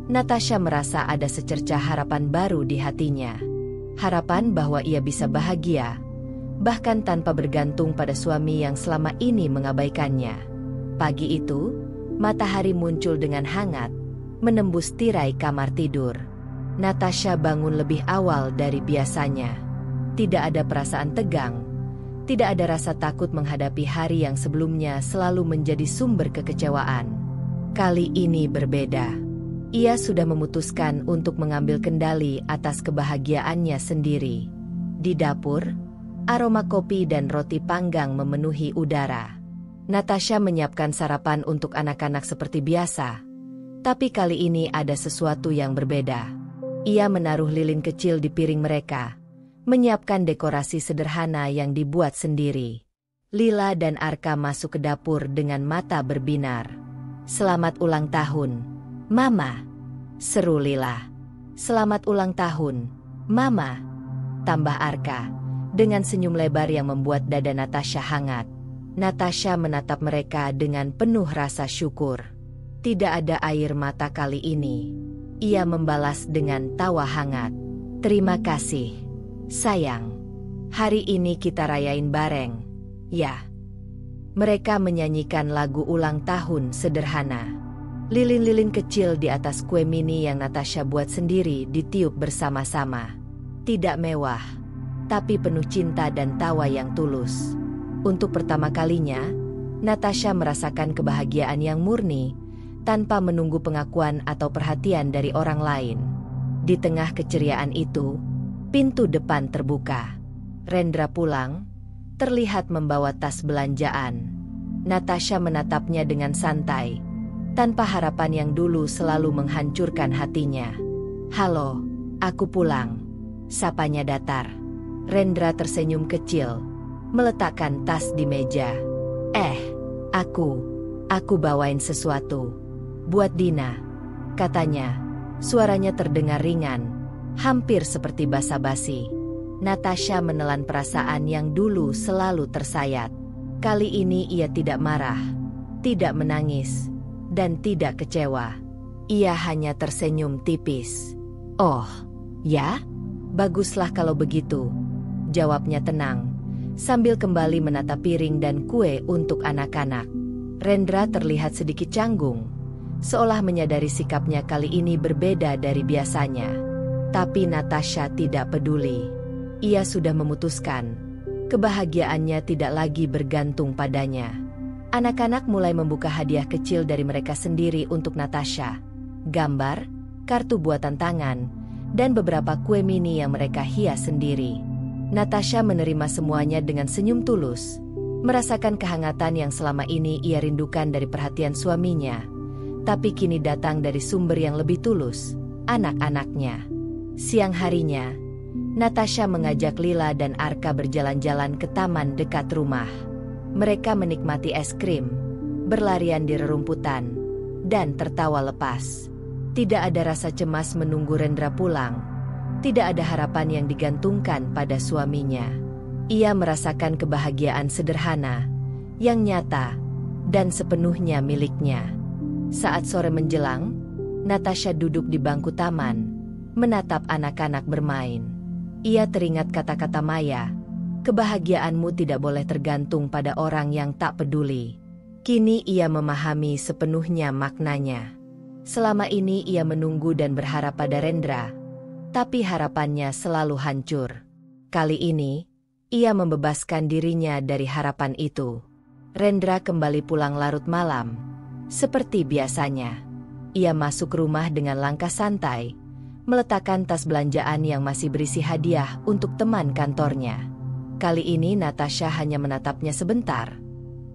Natasha merasa ada secercah harapan baru di hatinya. Harapan bahwa ia bisa bahagia, bahkan tanpa bergantung pada suami yang selama ini mengabaikannya. Pagi itu, matahari muncul dengan hangat, menembus tirai kamar tidur. Natasha bangun lebih awal dari biasanya. Tidak ada perasaan tegang, tidak ada rasa takut menghadapi hari yang sebelumnya selalu menjadi sumber kekecewaan. Kali ini berbeda. Ia sudah memutuskan untuk mengambil kendali atas kebahagiaannya sendiri. Di dapur, aroma kopi dan roti panggang memenuhi udara. Natasha menyiapkan sarapan untuk anak-anak seperti biasa. Tapi kali ini ada sesuatu yang berbeda. Ia menaruh lilin kecil di piring mereka, menyiapkan dekorasi sederhana yang dibuat sendiri. Lila dan Arka masuk ke dapur dengan mata berbinar. "Selamat ulang tahun, Mama," seru Lila. "Selamat ulang tahun, Mama," tambah Arka, dengan senyum lebar yang membuat dada Natasha hangat. Natasha menatap mereka dengan penuh rasa syukur. Tidak ada air mata kali ini. Ia membalas dengan tawa hangat. "Terima kasih, sayang. Hari ini kita rayain bareng, ya." Mereka menyanyikan lagu ulang tahun sederhana. Lilin-lilin kecil di atas kue mini yang Natasha buat sendiri ditiup bersama-sama. Tidak mewah, tapi penuh cinta dan tawa yang tulus. Untuk pertama kalinya, Natasha merasakan kebahagiaan yang murni, tanpa menunggu pengakuan atau perhatian dari orang lain. Di tengah keceriaan itu, pintu depan terbuka. Rendra pulang, terlihat membawa tas belanjaan. Natasha menatapnya dengan santai, tanpa harapan yang dulu selalu menghancurkan hatinya. "Halo, aku pulang," sapanya datar. Rendra tersenyum kecil, meletakkan tas di meja. Aku bawain sesuatu. Buat Dina," katanya. Suaranya terdengar ringan, hampir seperti basa-basi. Natasha menelan perasaan yang dulu selalu tersayat. Kali ini ia tidak marah, tidak menangis, dan tidak kecewa. Ia hanya tersenyum tipis. "Oh, ya? Baguslah kalau begitu," jawabnya tenang, sambil kembali menata piring dan kue untuk anak-anak. Rendra terlihat sedikit canggung, seolah menyadari sikapnya kali ini berbeda dari biasanya. Tapi Natasha tidak peduli. Ia sudah memutuskan, kebahagiaannya tidak lagi bergantung padanya. Anak-anak mulai membuka hadiah kecil dari mereka sendiri untuk Natasha. Gambar, kartu buatan tangan, dan beberapa kue mini yang mereka hias sendiri. Natasha menerima semuanya dengan senyum tulus, merasakan kehangatan yang selama ini ia rindukan dari perhatian suaminya, tapi kini datang dari sumber yang lebih tulus, anak-anaknya. Siang harinya, Natasha mengajak Lila dan Arka berjalan-jalan ke taman dekat rumah. Mereka menikmati es krim, berlarian di rerumputan, dan tertawa lepas. Tidak ada rasa cemas menunggu Rendra pulang. Tidak ada harapan yang digantungkan pada suaminya. Ia merasakan kebahagiaan sederhana, yang nyata, dan sepenuhnya miliknya. Saat sore menjelang, Natasha duduk di bangku taman, menatap anak-anak bermain. Ia teringat kata-kata Maya, "Kebahagiaanmu tidak boleh tergantung pada orang yang tak peduli." Kini ia memahami sepenuhnya maknanya. Selama ini ia menunggu dan berharap pada Rendra, tapi harapannya selalu hancur. Kali ini, ia membebaskan dirinya dari harapan itu. Rendra kembali pulang larut malam, seperti biasanya. Ia masuk rumah dengan langkah santai, meletakkan tas belanjaan yang masih berisi hadiah untuk teman kantornya. Kali ini Natasha hanya menatapnya sebentar,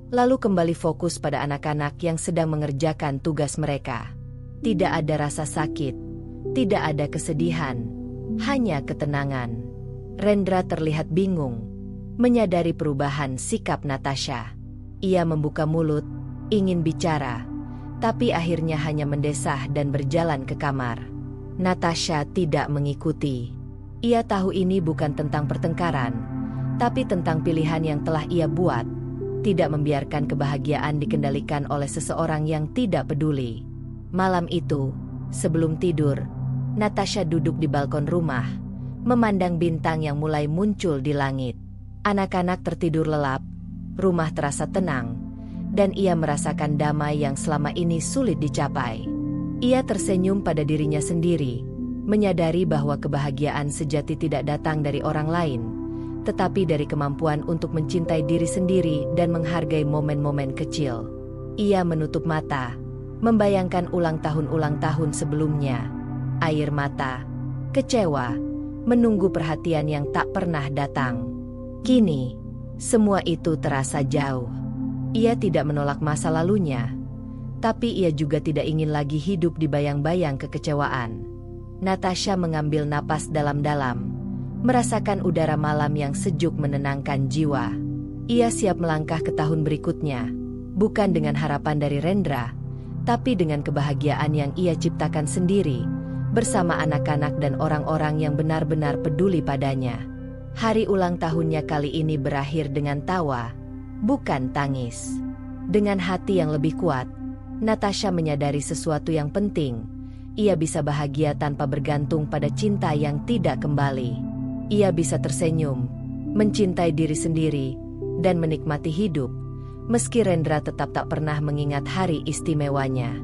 lalu kembali fokus pada anak-anak yang sedang mengerjakan tugas mereka. Tidak ada rasa sakit, tidak ada kesedihan, hanya ketenangan. Rendra terlihat bingung, menyadari perubahan sikap Natasha. Ia membuka mulut, ingin bicara, tapi akhirnya hanya mendesah dan berjalan ke kamar. Natasha tidak mengikuti. Ia tahu ini bukan tentang pertengkaran, tapi tentang pilihan yang telah ia buat, tidak membiarkan kebahagiaan dikendalikan oleh seseorang yang tidak peduli. Malam itu, sebelum tidur, Natasha duduk di balkon rumah, memandang bintang yang mulai muncul di langit. Anak-anak tertidur lelap, rumah terasa tenang, dan ia merasakan damai yang selama ini sulit dicapai. Ia tersenyum pada dirinya sendiri, menyadari bahwa kebahagiaan sejati tidak datang dari orang lain, tetapi dari kemampuan untuk mencintai diri sendiri dan menghargai momen-momen kecil. Ia menutup mata, membayangkan ulang tahun sebelumnya. Air mata, kecewa, menunggu perhatian yang tak pernah datang. Kini, semua itu terasa jauh. Ia tidak menolak masa lalunya, tapi ia juga tidak ingin lagi hidup di bayang-bayang kekecewaan. Natasha mengambil napas dalam-dalam, merasakan udara malam yang sejuk menenangkan jiwa. Ia siap melangkah ke tahun berikutnya, bukan dengan harapan dari Rendra, tapi dengan kebahagiaan yang ia ciptakan sendiri, bersama anak-anak dan orang-orang yang benar-benar peduli padanya. Hari ulang tahunnya kali ini berakhir dengan tawa, bukan tangis. Dengan hati yang lebih kuat, Natasha menyadari sesuatu yang penting. Ia bisa bahagia tanpa bergantung pada cinta yang tidak kembali. Ia bisa tersenyum, mencintai diri sendiri, dan menikmati hidup, meski Rendra tetap tak pernah mengingat hari istimewanya.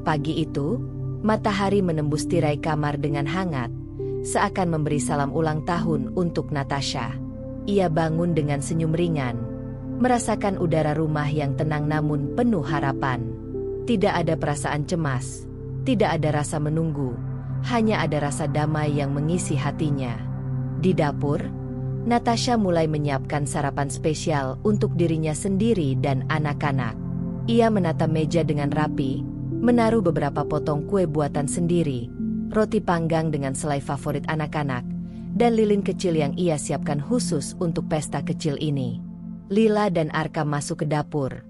Pagi itu, matahari menembus tirai kamar dengan hangat, seakan memberi salam ulang tahun untuk Natasha. Ia bangun dengan senyum ringan, merasakan udara rumah yang tenang namun penuh harapan. Tidak ada perasaan cemas, tidak ada rasa menunggu, hanya ada rasa damai yang mengisi hatinya. Di dapur, Natasha mulai menyiapkan sarapan spesial untuk dirinya sendiri dan anak-anak. Ia menata meja dengan rapi, menaruh beberapa potong kue buatan sendiri, roti panggang dengan selai favorit anak-anak, dan lilin kecil yang ia siapkan khusus untuk pesta kecil ini. Lila dan Arka masuk ke dapur.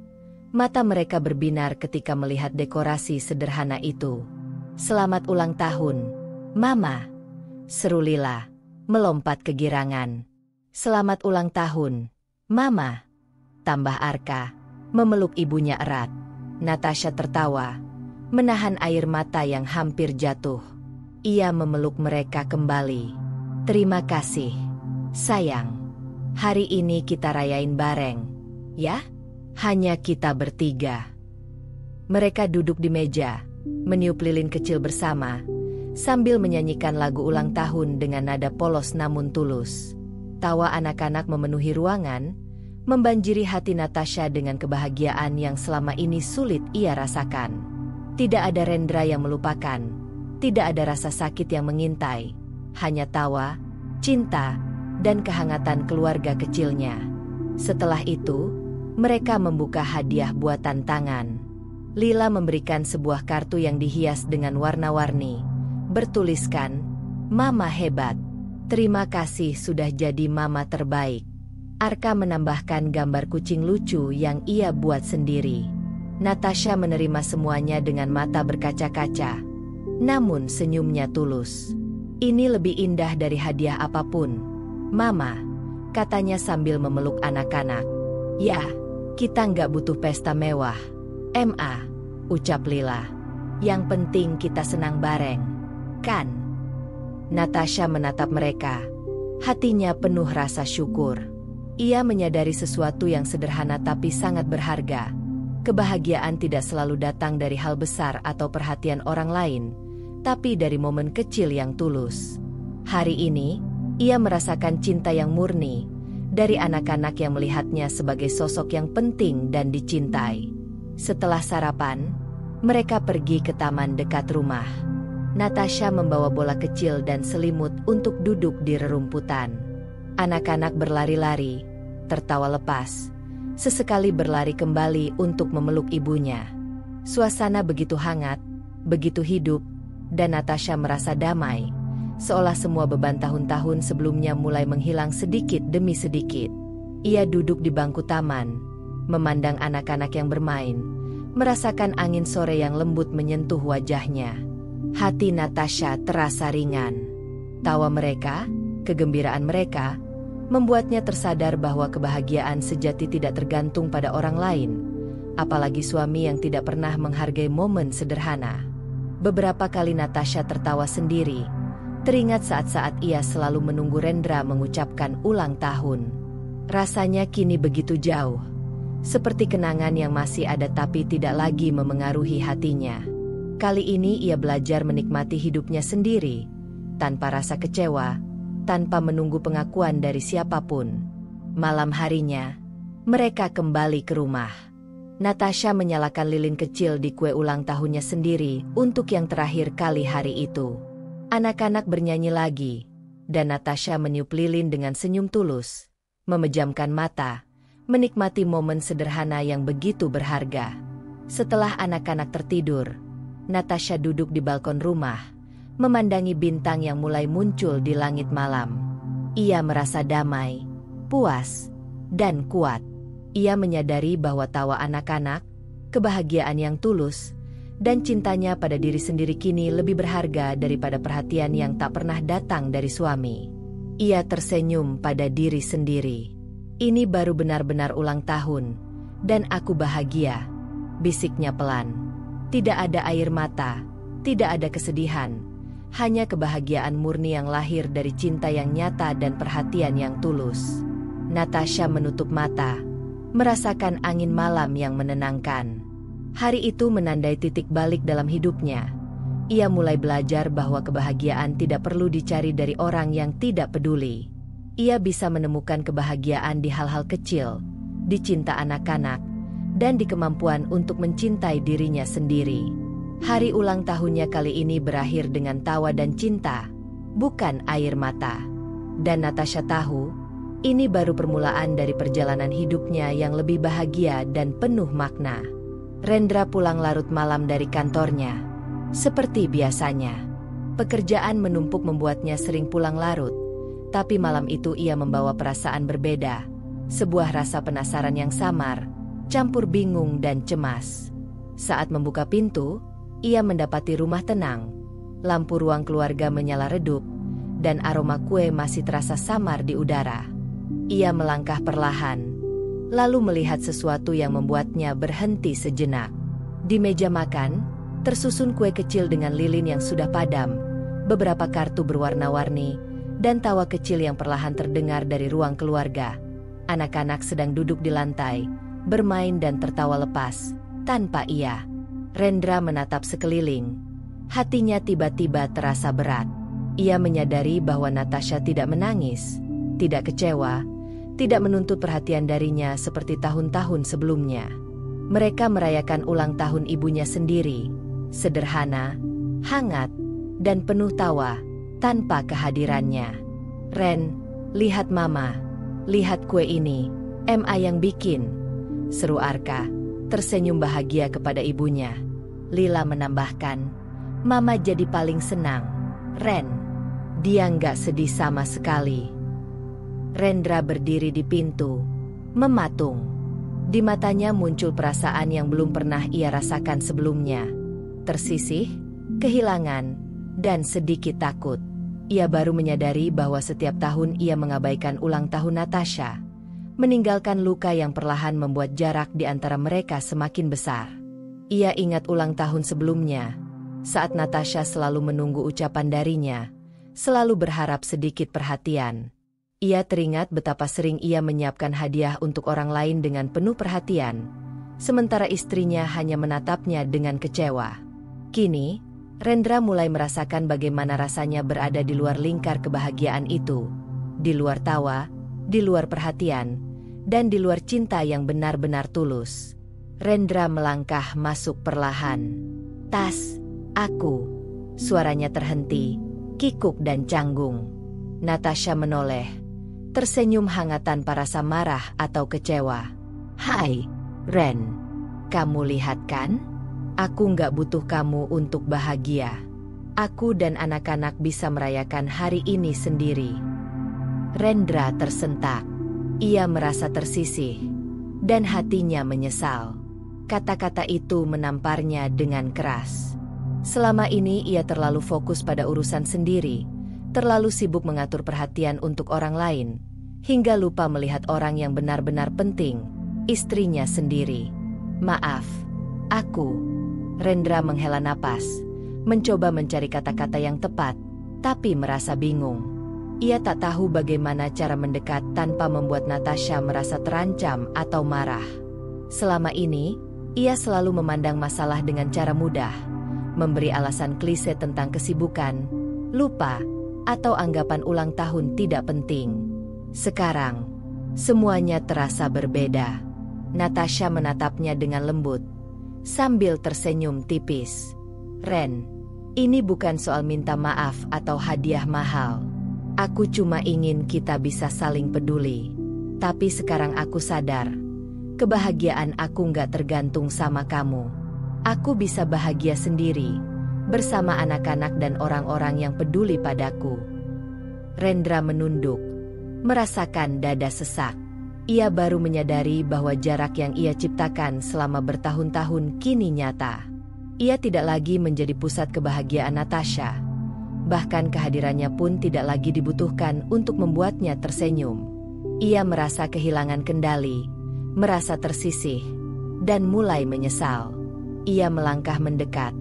Mata mereka berbinar ketika melihat dekorasi sederhana itu. "Selamat ulang tahun, Mama!" seru Lila, melompat kegirangan. "Selamat ulang tahun, Mama!" tambah Arka, memeluk ibunya erat. Natasha tertawa, menahan air mata yang hampir jatuh. Ia memeluk mereka kembali. "Terima kasih, sayang. Hari ini kita rayain bareng, ya? Hanya kita bertiga." Mereka duduk di meja, meniup lilin kecil bersama, sambil menyanyikan lagu ulang tahun dengan nada polos namun tulus. Tawa anak-anak memenuhi ruangan, membanjiri hati Natasha dengan kebahagiaan yang selama ini sulit ia rasakan. Tidak ada Rendra yang melupakan, tidak ada rasa sakit yang mengintai, hanya tawa, cinta, dan kehangatan keluarga kecilnya. Setelah itu, mereka membuka hadiah buatan tangan. Lila memberikan sebuah kartu yang dihias dengan warna-warni, bertuliskan, "Mama hebat. Terima kasih sudah jadi mama terbaik." Arka menambahkan gambar kucing lucu yang ia buat sendiri. Natasha menerima semuanya dengan mata berkaca-kaca, namun senyumnya tulus. "Ini lebih indah dari hadiah apapun, Mama," katanya sambil memeluk anak-anak. "Ya, kita nggak butuh pesta mewah, Ma," ucap Lila. "Yang penting kita senang bareng, kan?" Natasha menatap mereka, hatinya penuh rasa syukur. Ia menyadari sesuatu yang sederhana tapi sangat berharga. Kebahagiaan tidak selalu datang dari hal besar atau perhatian orang lain, tapi dari momen kecil yang tulus. Hari ini, ia merasakan cinta yang murni dari anak-anak yang melihatnya sebagai sosok yang penting dan dicintai. Setelah sarapan, mereka pergi ke taman dekat rumah. Natasha membawa bola kecil dan selimut untuk duduk di rerumputan. Anak-anak berlari-lari, tertawa lepas, sesekali berlari kembali untuk memeluk ibunya. Suasana begitu hangat, begitu hidup, dan Natasha merasa damai, seolah semua beban tahun-tahun sebelumnya mulai menghilang sedikit demi sedikit. Ia duduk di bangku taman, memandang anak-anak yang bermain, merasakan angin sore yang lembut menyentuh wajahnya. Hati Natasha terasa ringan. Tawa mereka, kegembiraan mereka, membuatnya tersadar bahwa kebahagiaan sejati tidak tergantung pada orang lain, apalagi suami yang tidak pernah menghargai momen sederhana. Beberapa kali Natasha tertawa sendiri, teringat saat-saat ia selalu menunggu Rendra mengucapkan ulang tahun. Rasanya kini begitu jauh, seperti kenangan yang masih ada tapi tidak lagi memengaruhi hatinya. Kali ini ia belajar menikmati hidupnya sendiri, tanpa rasa kecewa, tanpa menunggu pengakuan dari siapapun. Malam harinya, mereka kembali ke rumah. Natasha menyalakan lilin kecil di kue ulang tahunnya sendiri untuk yang terakhir kali hari itu. Anak-anak bernyanyi lagi, dan Natasha meniup lilin dengan senyum tulus, memejamkan mata, menikmati momen sederhana yang begitu berharga. Setelah anak-anak tertidur, Natasha duduk di balkon rumah, memandangi bintang yang mulai muncul di langit malam. Ia merasa damai, puas, dan kuat. Ia menyadari bahwa tawa anak-anak, kebahagiaan yang tulus, dan cintanya pada diri sendiri kini lebih berharga daripada perhatian yang tak pernah datang dari suami. Ia tersenyum pada diri sendiri. Ini baru benar-benar ulang tahun, dan aku bahagia, bisiknya pelan. Tidak ada air mata, tidak ada kesedihan, hanya kebahagiaan murni yang lahir dari cinta yang nyata dan perhatian yang tulus. Natasha menutup mata, merasakan angin malam yang menenangkan. Hari itu menandai titik balik dalam hidupnya. Ia mulai belajar bahwa kebahagiaan tidak perlu dicari dari orang yang tidak peduli. Ia bisa menemukan kebahagiaan di hal-hal kecil, di cinta anak-anak, dan di kemampuan untuk mencintai dirinya sendiri. Hari ulang tahunnya kali ini berakhir dengan tawa dan cinta, bukan air mata. Dan Natasha tahu, ini baru permulaan dari perjalanan hidupnya yang lebih bahagia dan penuh makna. Rendra pulang larut malam dari kantornya. Seperti biasanya, pekerjaan menumpuk membuatnya sering pulang larut. Tapi malam itu ia membawa perasaan berbeda. Sebuah rasa penasaran yang samar, campur bingung dan cemas. Saat membuka pintu, ia mendapati rumah tenang. Lampu ruang keluarga menyala redup, dan aroma kue masih terasa samar di udara. Ia melangkah perlahan, lalu melihat sesuatu yang membuatnya berhenti sejenak. Di meja makan, tersusun kue kecil dengan lilin yang sudah padam, beberapa kartu berwarna-warni, dan tawa kecil yang perlahan terdengar dari ruang keluarga. Anak-anak sedang duduk di lantai, bermain dan tertawa lepas, tanpa ia. Rendra menatap sekeliling. Hatinya tiba-tiba terasa berat. Ia menyadari bahwa Natasha tidak menangis, tidak kecewa, tidak menuntut perhatian darinya seperti tahun-tahun sebelumnya. Mereka merayakan ulang tahun ibunya sendiri, sederhana, hangat, dan penuh tawa, tanpa kehadirannya. "Ren, lihat mama, lihat kue ini, Ma yang bikin," seru Arka, tersenyum bahagia kepada ibunya. Lila menambahkan, "Mama jadi paling senang, Ren." Dia nggak sedih sama sekali. Rendra berdiri di pintu, mematung. Di matanya muncul perasaan yang belum pernah ia rasakan sebelumnya. Tersisih, kehilangan, dan sedikit takut. Ia baru menyadari bahwa setiap tahun ia mengabaikan ulang tahun Natasha, meninggalkan luka yang perlahan membuat jarak di antara mereka semakin besar. Ia ingat ulang tahun sebelumnya, saat Natasha selalu menunggu ucapan darinya, selalu berharap sedikit perhatian. Ia teringat betapa sering ia menyiapkan hadiah untuk orang lain dengan penuh perhatian, sementara istrinya hanya menatapnya dengan kecewa. Kini, Rendra mulai merasakan bagaimana rasanya berada di luar lingkar kebahagiaan itu, di luar tawa, di luar perhatian, dan di luar cinta yang benar-benar tulus. Rendra melangkah masuk perlahan. "Tas, aku." Suaranya terhenti, kikuk dan canggung. Natasha menoleh, tersenyum hangat tanpa rasa marah atau kecewa. "Hai, Ren. Kamu lihat kan? Aku nggak butuh kamu untuk bahagia. Aku dan anak-anak bisa merayakan hari ini sendiri." Rendra tersentak. Ia merasa tersisih. dan hatinya menyesal. Kata-kata itu menamparnya dengan keras. Selama ini ia terlalu fokus pada urusan sendiri, terlalu sibuk mengatur perhatian untuk orang lain, hingga lupa melihat orang yang benar-benar penting, istrinya sendiri. "Maaf, aku..." Rendra menghela napas, mencoba mencari kata-kata yang tepat, tapi merasa bingung. Ia tak tahu bagaimana cara mendekat tanpa membuat Natasha merasa terancam atau marah. Selama ini, ia selalu memandang masalah dengan cara mudah, memberi alasan klise tentang kesibukan, lupa, atau anggapan ulang tahun tidak penting. Sekarang, semuanya terasa berbeda. Natasha menatapnya dengan lembut, sambil tersenyum tipis. "Ren, ini bukan soal minta maaf atau hadiah mahal. Aku cuma ingin kita bisa saling peduli. Tapi sekarang aku sadar, kebahagiaan aku nggak tergantung sama kamu. Aku bisa bahagia sendiri, bersama anak-anak dan orang-orang yang peduli padaku." Rendra menunduk, merasakan dada sesak. Ia baru menyadari bahwa jarak yang ia ciptakan selama bertahun-tahun kini nyata. Ia tidak lagi menjadi pusat kebahagiaan Natasha. Bahkan kehadirannya pun tidak lagi dibutuhkan untuk membuatnya tersenyum. Ia merasa kehilangan kendali, merasa tersisih, dan mulai menyesal. Ia melangkah mendekat,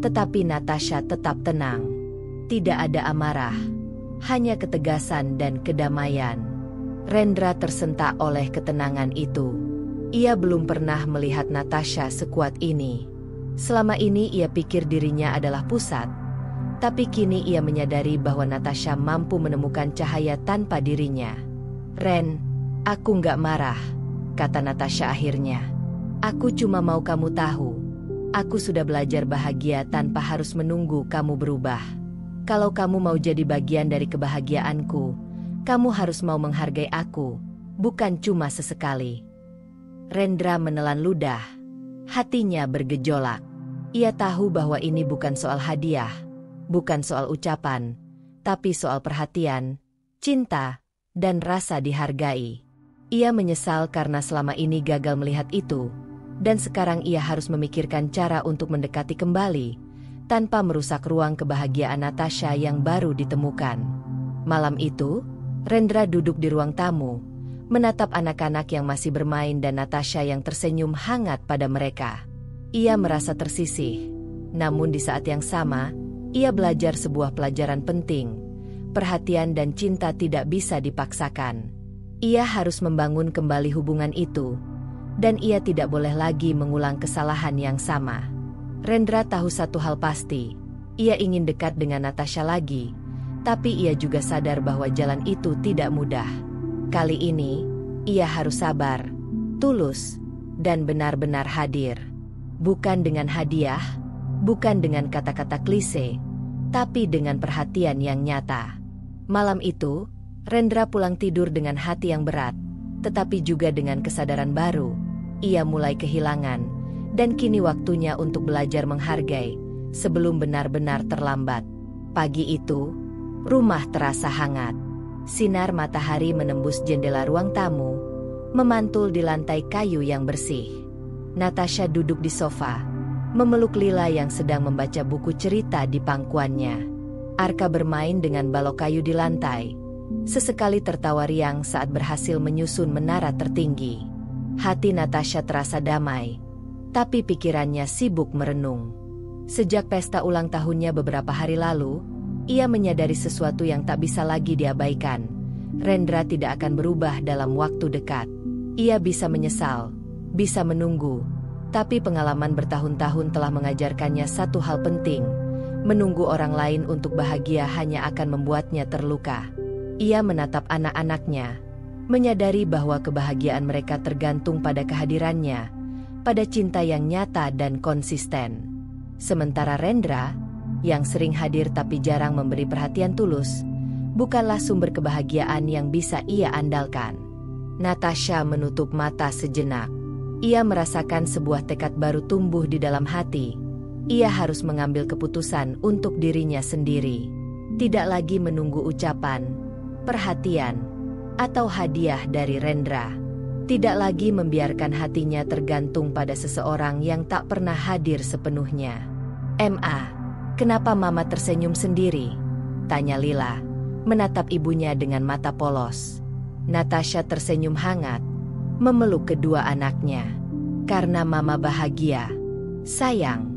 tetapi Natasha tetap tenang. Tidak ada amarah, hanya ketegasan dan kedamaian. Rendra tersentak oleh ketenangan itu. Ia belum pernah melihat Natasha sekuat ini. Selama ini ia pikir dirinya adalah pusat, tapi kini ia menyadari bahwa Natasha mampu menemukan cahaya tanpa dirinya. "Ren, aku nggak marah," kata Natasha akhirnya. "Aku cuma mau kamu tahu, aku sudah belajar bahagia tanpa harus menunggu kamu berubah. Kalau kamu mau jadi bagian dari kebahagiaanku, kamu harus mau menghargai aku, bukan cuma sesekali." Rendra menelan ludah. Hatinya bergejolak. Ia tahu bahwa ini bukan soal hadiah, bukan soal ucapan, tapi soal perhatian, cinta, dan rasa dihargai. Ia menyesal karena selama ini gagal melihat itu, dan sekarang ia harus memikirkan cara untuk mendekati kembali, tanpa merusak ruang kebahagiaan Natasha yang baru ditemukan. Malam itu, Rendra duduk di ruang tamu, menatap anak-anak yang masih bermain dan Natasha yang tersenyum hangat pada mereka. Ia merasa tersisih, namun di saat yang sama, ia belajar sebuah pelajaran penting. Perhatian dan cinta tidak bisa dipaksakan. Ia harus membangun kembali hubungan itu, dan ia tidak boleh lagi mengulang kesalahan yang sama. Rendra tahu satu hal pasti, ia ingin dekat dengan Natasha lagi, tapi ia juga sadar bahwa jalan itu tidak mudah. Kali ini, ia harus sabar, tulus, dan benar-benar hadir. Bukan dengan hadiah, bukan dengan kata-kata klise, tapi dengan perhatian yang nyata. Malam itu, Rendra pulang tidur dengan hati yang berat, tetapi juga dengan kesadaran baru. Ia mulai kehilangan, dan kini waktunya untuk belajar menghargai, sebelum benar-benar terlambat. Pagi itu, rumah terasa hangat. Sinar matahari menembus jendela ruang tamu, memantul di lantai kayu yang bersih. Natasha duduk di sofa, memeluk Lila yang sedang membaca buku cerita di pangkuannya. Arka bermain dengan balok kayu di lantai, sesekali tertawa riang saat berhasil menyusun menara tertinggi. Hati Natasha terasa damai, tapi pikirannya sibuk merenung. Sejak pesta ulang tahunnya beberapa hari lalu, ia menyadari sesuatu yang tak bisa lagi diabaikan. Rendra tidak akan berubah dalam waktu dekat. Ia bisa menyesal, bisa menunggu, tapi pengalaman bertahun-tahun telah mengajarkannya satu hal penting. Menunggu orang lain untuk bahagia hanya akan membuatnya terluka. Ia menatap anak-anaknya, menyadari bahwa kebahagiaan mereka tergantung pada kehadirannya, pada cinta yang nyata dan konsisten. Sementara Rendra, yang sering hadir tapi jarang memberi perhatian tulus, bukanlah sumber kebahagiaan yang bisa ia andalkan. Natasha menutup mata sejenak. Ia merasakan sebuah tekad baru tumbuh di dalam hati. Ia harus mengambil keputusan untuk dirinya sendiri. Tidak lagi menunggu ucapan, perhatian, atau hadiah dari Rendra. Tidak lagi membiarkan hatinya tergantung pada seseorang yang tak pernah hadir sepenuhnya. "Ma, kenapa Mama tersenyum sendiri?" tanya Lila, menatap ibunya dengan mata polos. Natasha tersenyum hangat, memeluk kedua anaknya. "Karena Mama bahagia. Sayang,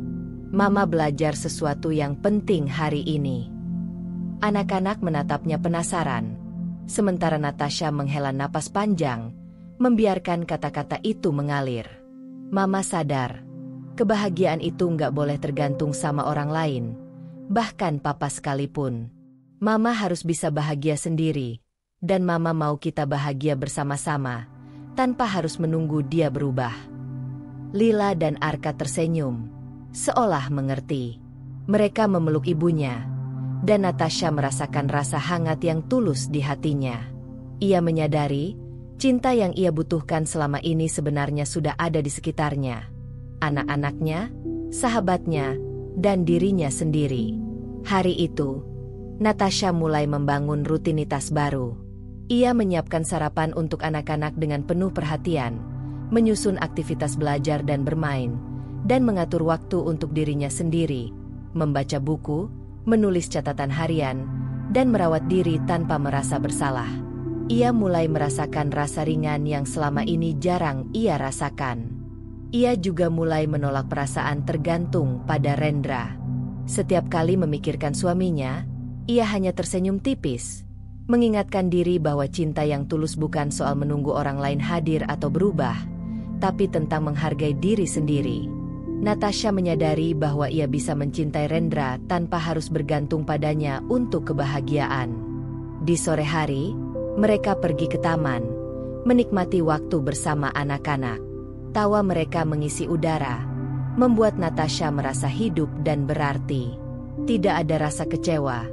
Mama belajar sesuatu yang penting hari ini." Anak-anak menatapnya penasaran, sementara Natasha menghela napas panjang, membiarkan kata-kata itu mengalir. Mama sadar, kebahagiaan itu nggak boleh tergantung sama orang lain, bahkan Papa sekalipun. Mama harus bisa bahagia sendiri, dan Mama mau kita bahagia bersama-sama, tanpa harus menunggu dia berubah. Lila dan Arka tersenyum, seolah mengerti. Mereka memeluk ibunya, dan Natasha merasakan rasa hangat yang tulus di hatinya. Ia menyadari, cinta yang ia butuhkan selama ini sebenarnya sudah ada di sekitarnya. Anak-anaknya, sahabatnya, dan dirinya sendiri. Hari itu, Natasha mulai membangun rutinitas baru. Ia menyiapkan sarapan untuk anak-anak dengan penuh perhatian, menyusun aktivitas belajar dan bermain, dan mengatur waktu untuk dirinya sendiri, membaca buku, menulis catatan harian, dan merawat diri tanpa merasa bersalah. Ia mulai merasakan rasa ringan yang selama ini jarang ia rasakan. Ia juga mulai menolak perasaan tergantung pada Rendra. Setiap kali memikirkan suaminya, ia hanya tersenyum tipis, mengingatkan diri bahwa cinta yang tulus bukan soal menunggu orang lain hadir atau berubah, tapi tentang menghargai diri sendiri. Natasha menyadari bahwa ia bisa mencintai Rendra tanpa harus bergantung padanya untuk kebahagiaan. Di sore hari, mereka pergi ke taman, menikmati waktu bersama anak-anak. Tawa mereka mengisi udara, membuat Natasha merasa hidup dan berarti. Tidak ada rasa kecewa,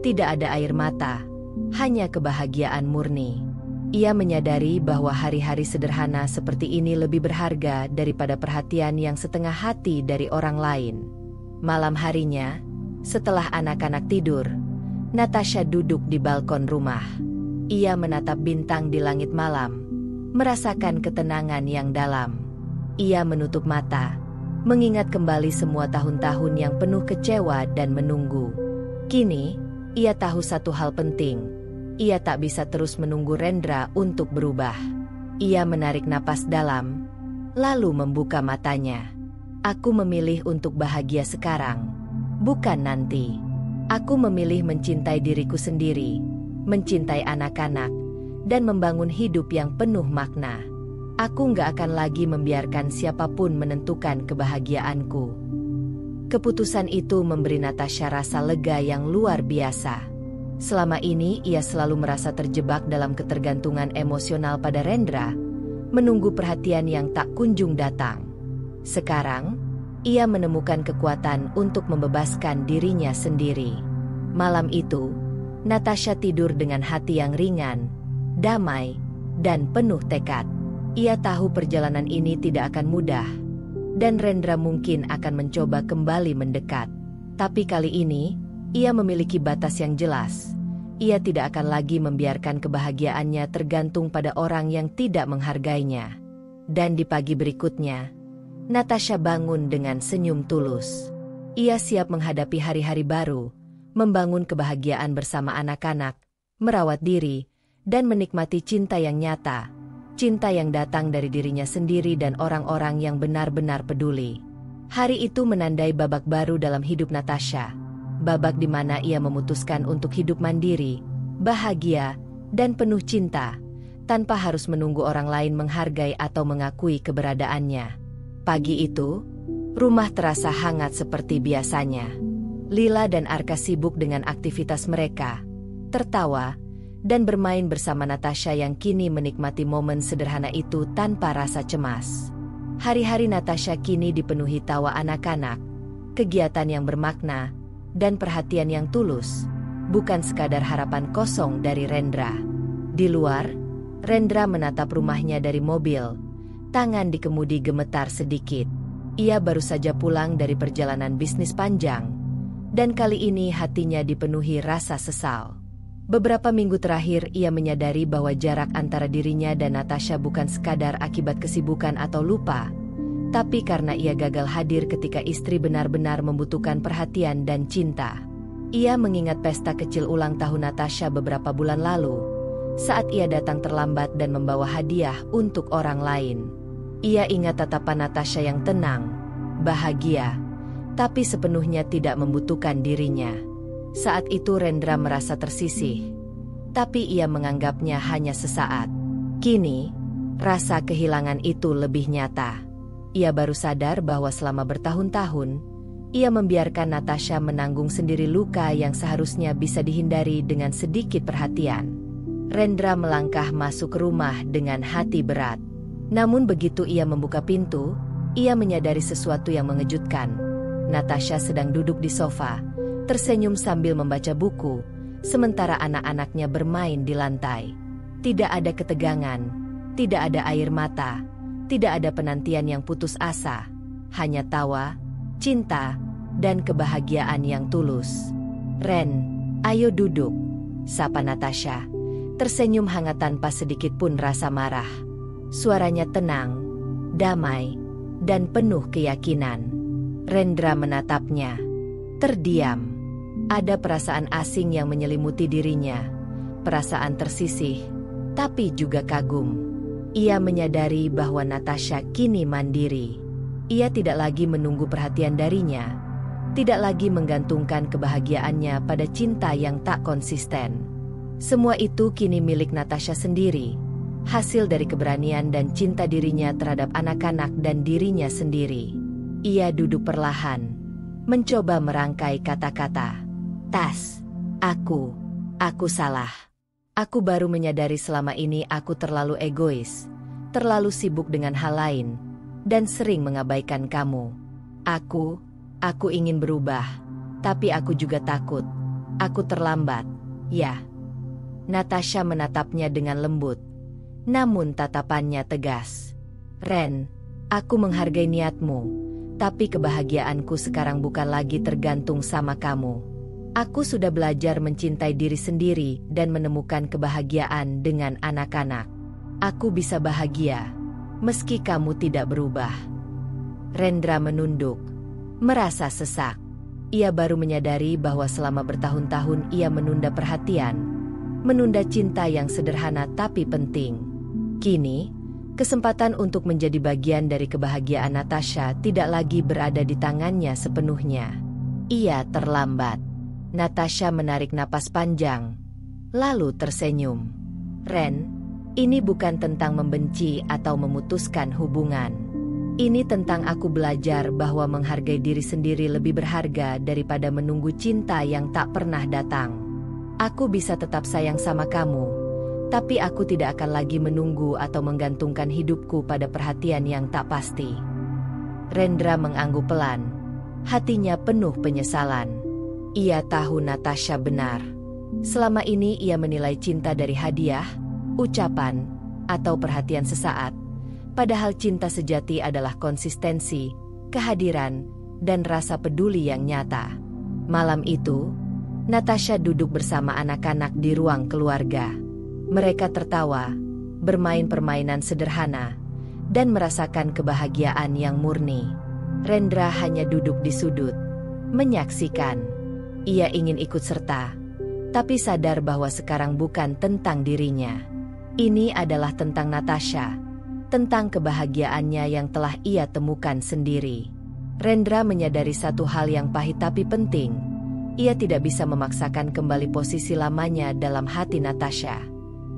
tidak ada air mata, hanya kebahagiaan murni. Ia menyadari bahwa hari-hari sederhana seperti ini lebih berharga daripada perhatian yang setengah hati dari orang lain. Malam harinya, setelah anak-anak tidur, Natasha duduk di balkon rumah. Ia menatap bintang di langit malam, merasakan ketenangan yang dalam. Ia menutup mata, mengingat kembali semua tahun-tahun yang penuh kecewa dan menunggu. Kini, ia tahu satu hal penting. Ia tak bisa terus menunggu Rendra untuk berubah. Ia menarik napas dalam, lalu membuka matanya. "Aku memilih untuk bahagia sekarang, bukan nanti. Aku memilih mencintai diriku sendiri, mencintai anak-anak, dan membangun hidup yang penuh makna. Aku nggak akan lagi membiarkan siapapun menentukan kebahagiaanku." Keputusan itu memberi Natasha rasa lega yang luar biasa. Selama ini ia selalu merasa terjebak dalam ketergantungan emosional pada Rendra, menunggu perhatian yang tak kunjung datang. Sekarang, ia menemukan kekuatan untuk membebaskan dirinya sendiri. Malam itu, Natasha tidur dengan hati yang ringan, damai, dan penuh tekad. Ia tahu perjalanan ini tidak akan mudah, dan Rendra mungkin akan mencoba kembali mendekat. Tapi kali ini, ia memiliki batas yang jelas. Ia tidak akan lagi membiarkan kebahagiaannya tergantung pada orang yang tidak menghargainya. Dan di pagi berikutnya, Natasha bangun dengan senyum tulus. Ia siap menghadapi hari-hari baru, membangun kebahagiaan bersama anak-anak, merawat diri, dan menikmati cinta yang nyata. Cinta yang datang dari dirinya sendiri dan orang-orang yang benar-benar peduli. Hari itu menandai babak baru dalam hidup Natasha. Babak di mana ia memutuskan untuk hidup mandiri, bahagia, dan penuh cinta, tanpa harus menunggu orang lain menghargai atau mengakui keberadaannya. Pagi itu, rumah terasa hangat seperti biasanya. Lila dan Arka sibuk dengan aktivitas mereka, tertawa, dan bermain bersama Natasha yang kini menikmati momen sederhana itu tanpa rasa cemas. Hari-hari Natasha kini dipenuhi tawa anak-anak, kegiatan yang bermakna, dan perhatian yang tulus, bukan sekadar harapan kosong dari Rendra. Di luar, Rendra menatap rumahnya dari mobil, tangan dikemudi gemetar sedikit. Ia baru saja pulang dari perjalanan bisnis panjang, dan kali ini hatinya dipenuhi rasa sesal. Beberapa minggu terakhir ia menyadari bahwa jarak antara dirinya dan Natasha bukan sekadar akibat kesibukan atau lupa, tapi karena ia gagal hadir ketika istri benar-benar membutuhkan perhatian dan cinta. Ia mengingat pesta kecil ulang tahun Natasha beberapa bulan lalu, saat ia datang terlambat dan membawa hadiah untuk orang lain. Ia ingat tatapan Natasha yang tenang, bahagia, tapi sepenuhnya tidak membutuhkan dirinya. Saat itu Rendra merasa tersisih, tapi ia menganggapnya hanya sesaat. Kini, rasa kehilangan itu lebih nyata. Ia baru sadar bahwa selama bertahun-tahun, ia membiarkan Natasha menanggung sendiri luka yang seharusnya bisa dihindari dengan sedikit perhatian. Rendra melangkah masuk ke rumah dengan hati berat. Namun begitu ia membuka pintu, ia menyadari sesuatu yang mengejutkan. Natasha sedang duduk di sofa, tersenyum sambil membaca buku, sementara anak-anaknya bermain di lantai. Tidak ada ketegangan, tidak ada air mata, tidak ada penantian yang putus asa, hanya tawa, cinta, dan kebahagiaan yang tulus. "Ren, ayo duduk," sapa Natasha, tersenyum hangat tanpa sedikit pun rasa marah. Suaranya tenang, damai, dan penuh keyakinan. Rendra menatapnya, terdiam. Ada perasaan asing yang menyelimuti dirinya, perasaan tersisih, tapi juga kagum. Ia menyadari bahwa Natasha kini mandiri. Ia tidak lagi menunggu perhatian darinya, tidak lagi menggantungkan kebahagiaannya pada cinta yang tak konsisten. Semua itu kini milik Natasha sendiri, hasil dari keberanian dan cinta dirinya terhadap anak-anak dan dirinya sendiri. Ia duduk perlahan, mencoba merangkai kata-kata. Aku salah. Aku baru menyadari selama ini aku terlalu egois, terlalu sibuk dengan hal lain, dan sering mengabaikan kamu. Aku ingin berubah, tapi aku juga takut. Aku terlambat, ya. Natasha menatapnya dengan lembut, namun tatapannya tegas. "Ren, aku menghargai niatmu, tapi kebahagiaanku sekarang bukan lagi tergantung sama kamu. Aku sudah belajar mencintai diri sendiri dan menemukan kebahagiaan dengan anak-anak. Aku bisa bahagia, meski kamu tidak berubah." Rendra menunduk, merasa sesak. Ia baru menyadari bahwa selama bertahun-tahun ia menunda perhatian, menunda cinta yang sederhana tapi penting. Kini, kesempatan untuk menjadi bagian dari kebahagiaan Natasha tidak lagi berada di tangannya sepenuhnya. Ia terlambat. Natasha menarik napas panjang, lalu tersenyum. "Ren, ini bukan tentang membenci atau memutuskan hubungan. Ini tentang aku belajar bahwa menghargai diri sendiri lebih berharga daripada menunggu cinta yang tak pernah datang. Aku bisa tetap sayang sama kamu, tapi aku tidak akan lagi menunggu atau menggantungkan hidupku pada perhatian yang tak pasti." Rendra mengangguk pelan, hatinya penuh penyesalan. Ia tahu Natasha benar. Selama ini ia menilai cinta dari hadiah, ucapan, atau perhatian sesaat. Padahal cinta sejati adalah konsistensi, kehadiran, dan rasa peduli yang nyata. Malam itu, Natasha duduk bersama anak-anak di ruang keluarga. Mereka tertawa, bermain permainan sederhana, dan merasakan kebahagiaan yang murni. Rendra hanya duduk di sudut, menyaksikan. Ia ingin ikut serta, tapi sadar bahwa sekarang bukan tentang dirinya. Ini adalah tentang Natasha, tentang kebahagiaannya yang telah ia temukan sendiri. Rendra menyadari satu hal yang pahit tapi penting. Ia tidak bisa memaksakan kembali posisi lamanya dalam hati Natasha.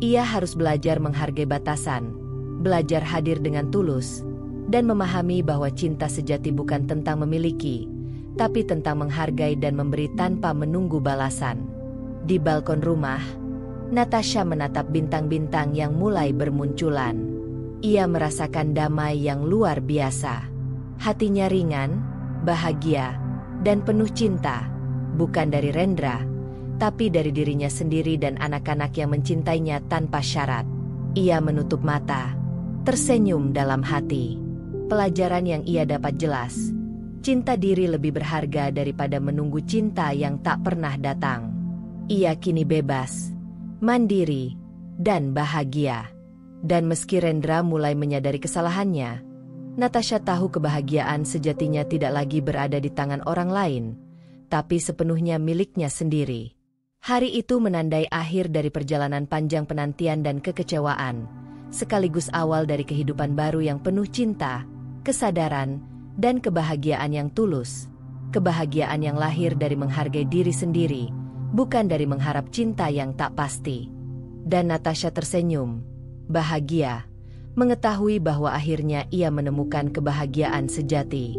Ia harus belajar menghargai batasan, belajar hadir dengan tulus, dan memahami bahwa cinta sejati bukan tentang memiliki, tapi tentang menghargai dan memberi tanpa menunggu balasan. Di balkon rumah, Natasha menatap bintang-bintang yang mulai bermunculan. Ia merasakan damai yang luar biasa. Hatinya ringan, bahagia, dan penuh cinta, bukan dari Rendra, tapi dari dirinya sendiri dan anak-anak yang mencintainya tanpa syarat. Ia menutup mata, tersenyum dalam hati. Pelajaran yang ia dapat jelas. Cinta diri lebih berharga daripada menunggu cinta yang tak pernah datang. Ia kini bebas, mandiri, dan bahagia. Dan meski Rendra mulai menyadari kesalahannya, Natasha tahu kebahagiaan sejatinya tidak lagi berada di tangan orang lain, tapi sepenuhnya miliknya sendiri. Hari itu menandai akhir dari perjalanan panjang penantian dan kekecewaan, sekaligus awal dari kehidupan baru yang penuh cinta, kesadaran, dan kebahagiaan yang tulus. Kebahagiaan yang lahir dari menghargai diri sendiri, bukan dari mengharap cinta yang tak pasti. Dan Natasha tersenyum, bahagia, mengetahui bahwa akhirnya ia menemukan kebahagiaan sejati.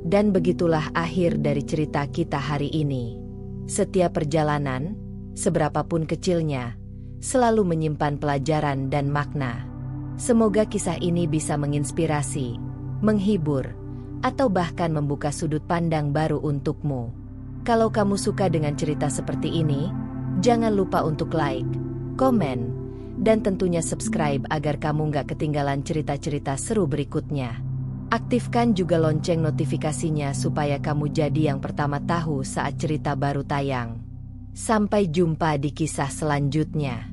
Dan begitulah akhir dari cerita kita hari ini. Setiap perjalanan, seberapapun kecilnya, selalu menyimpan pelajaran dan makna. Semoga kisah ini bisa menginspirasi, menghibur, atau bahkan membuka sudut pandang baru untukmu. Kalau kamu suka dengan cerita seperti ini, jangan lupa untuk like, komen, dan tentunya subscribe agar kamu nggak ketinggalan cerita-cerita seru berikutnya. Aktifkan juga lonceng notifikasinya supaya kamu jadi yang pertama tahu saat cerita baru tayang. Sampai jumpa di kisah selanjutnya.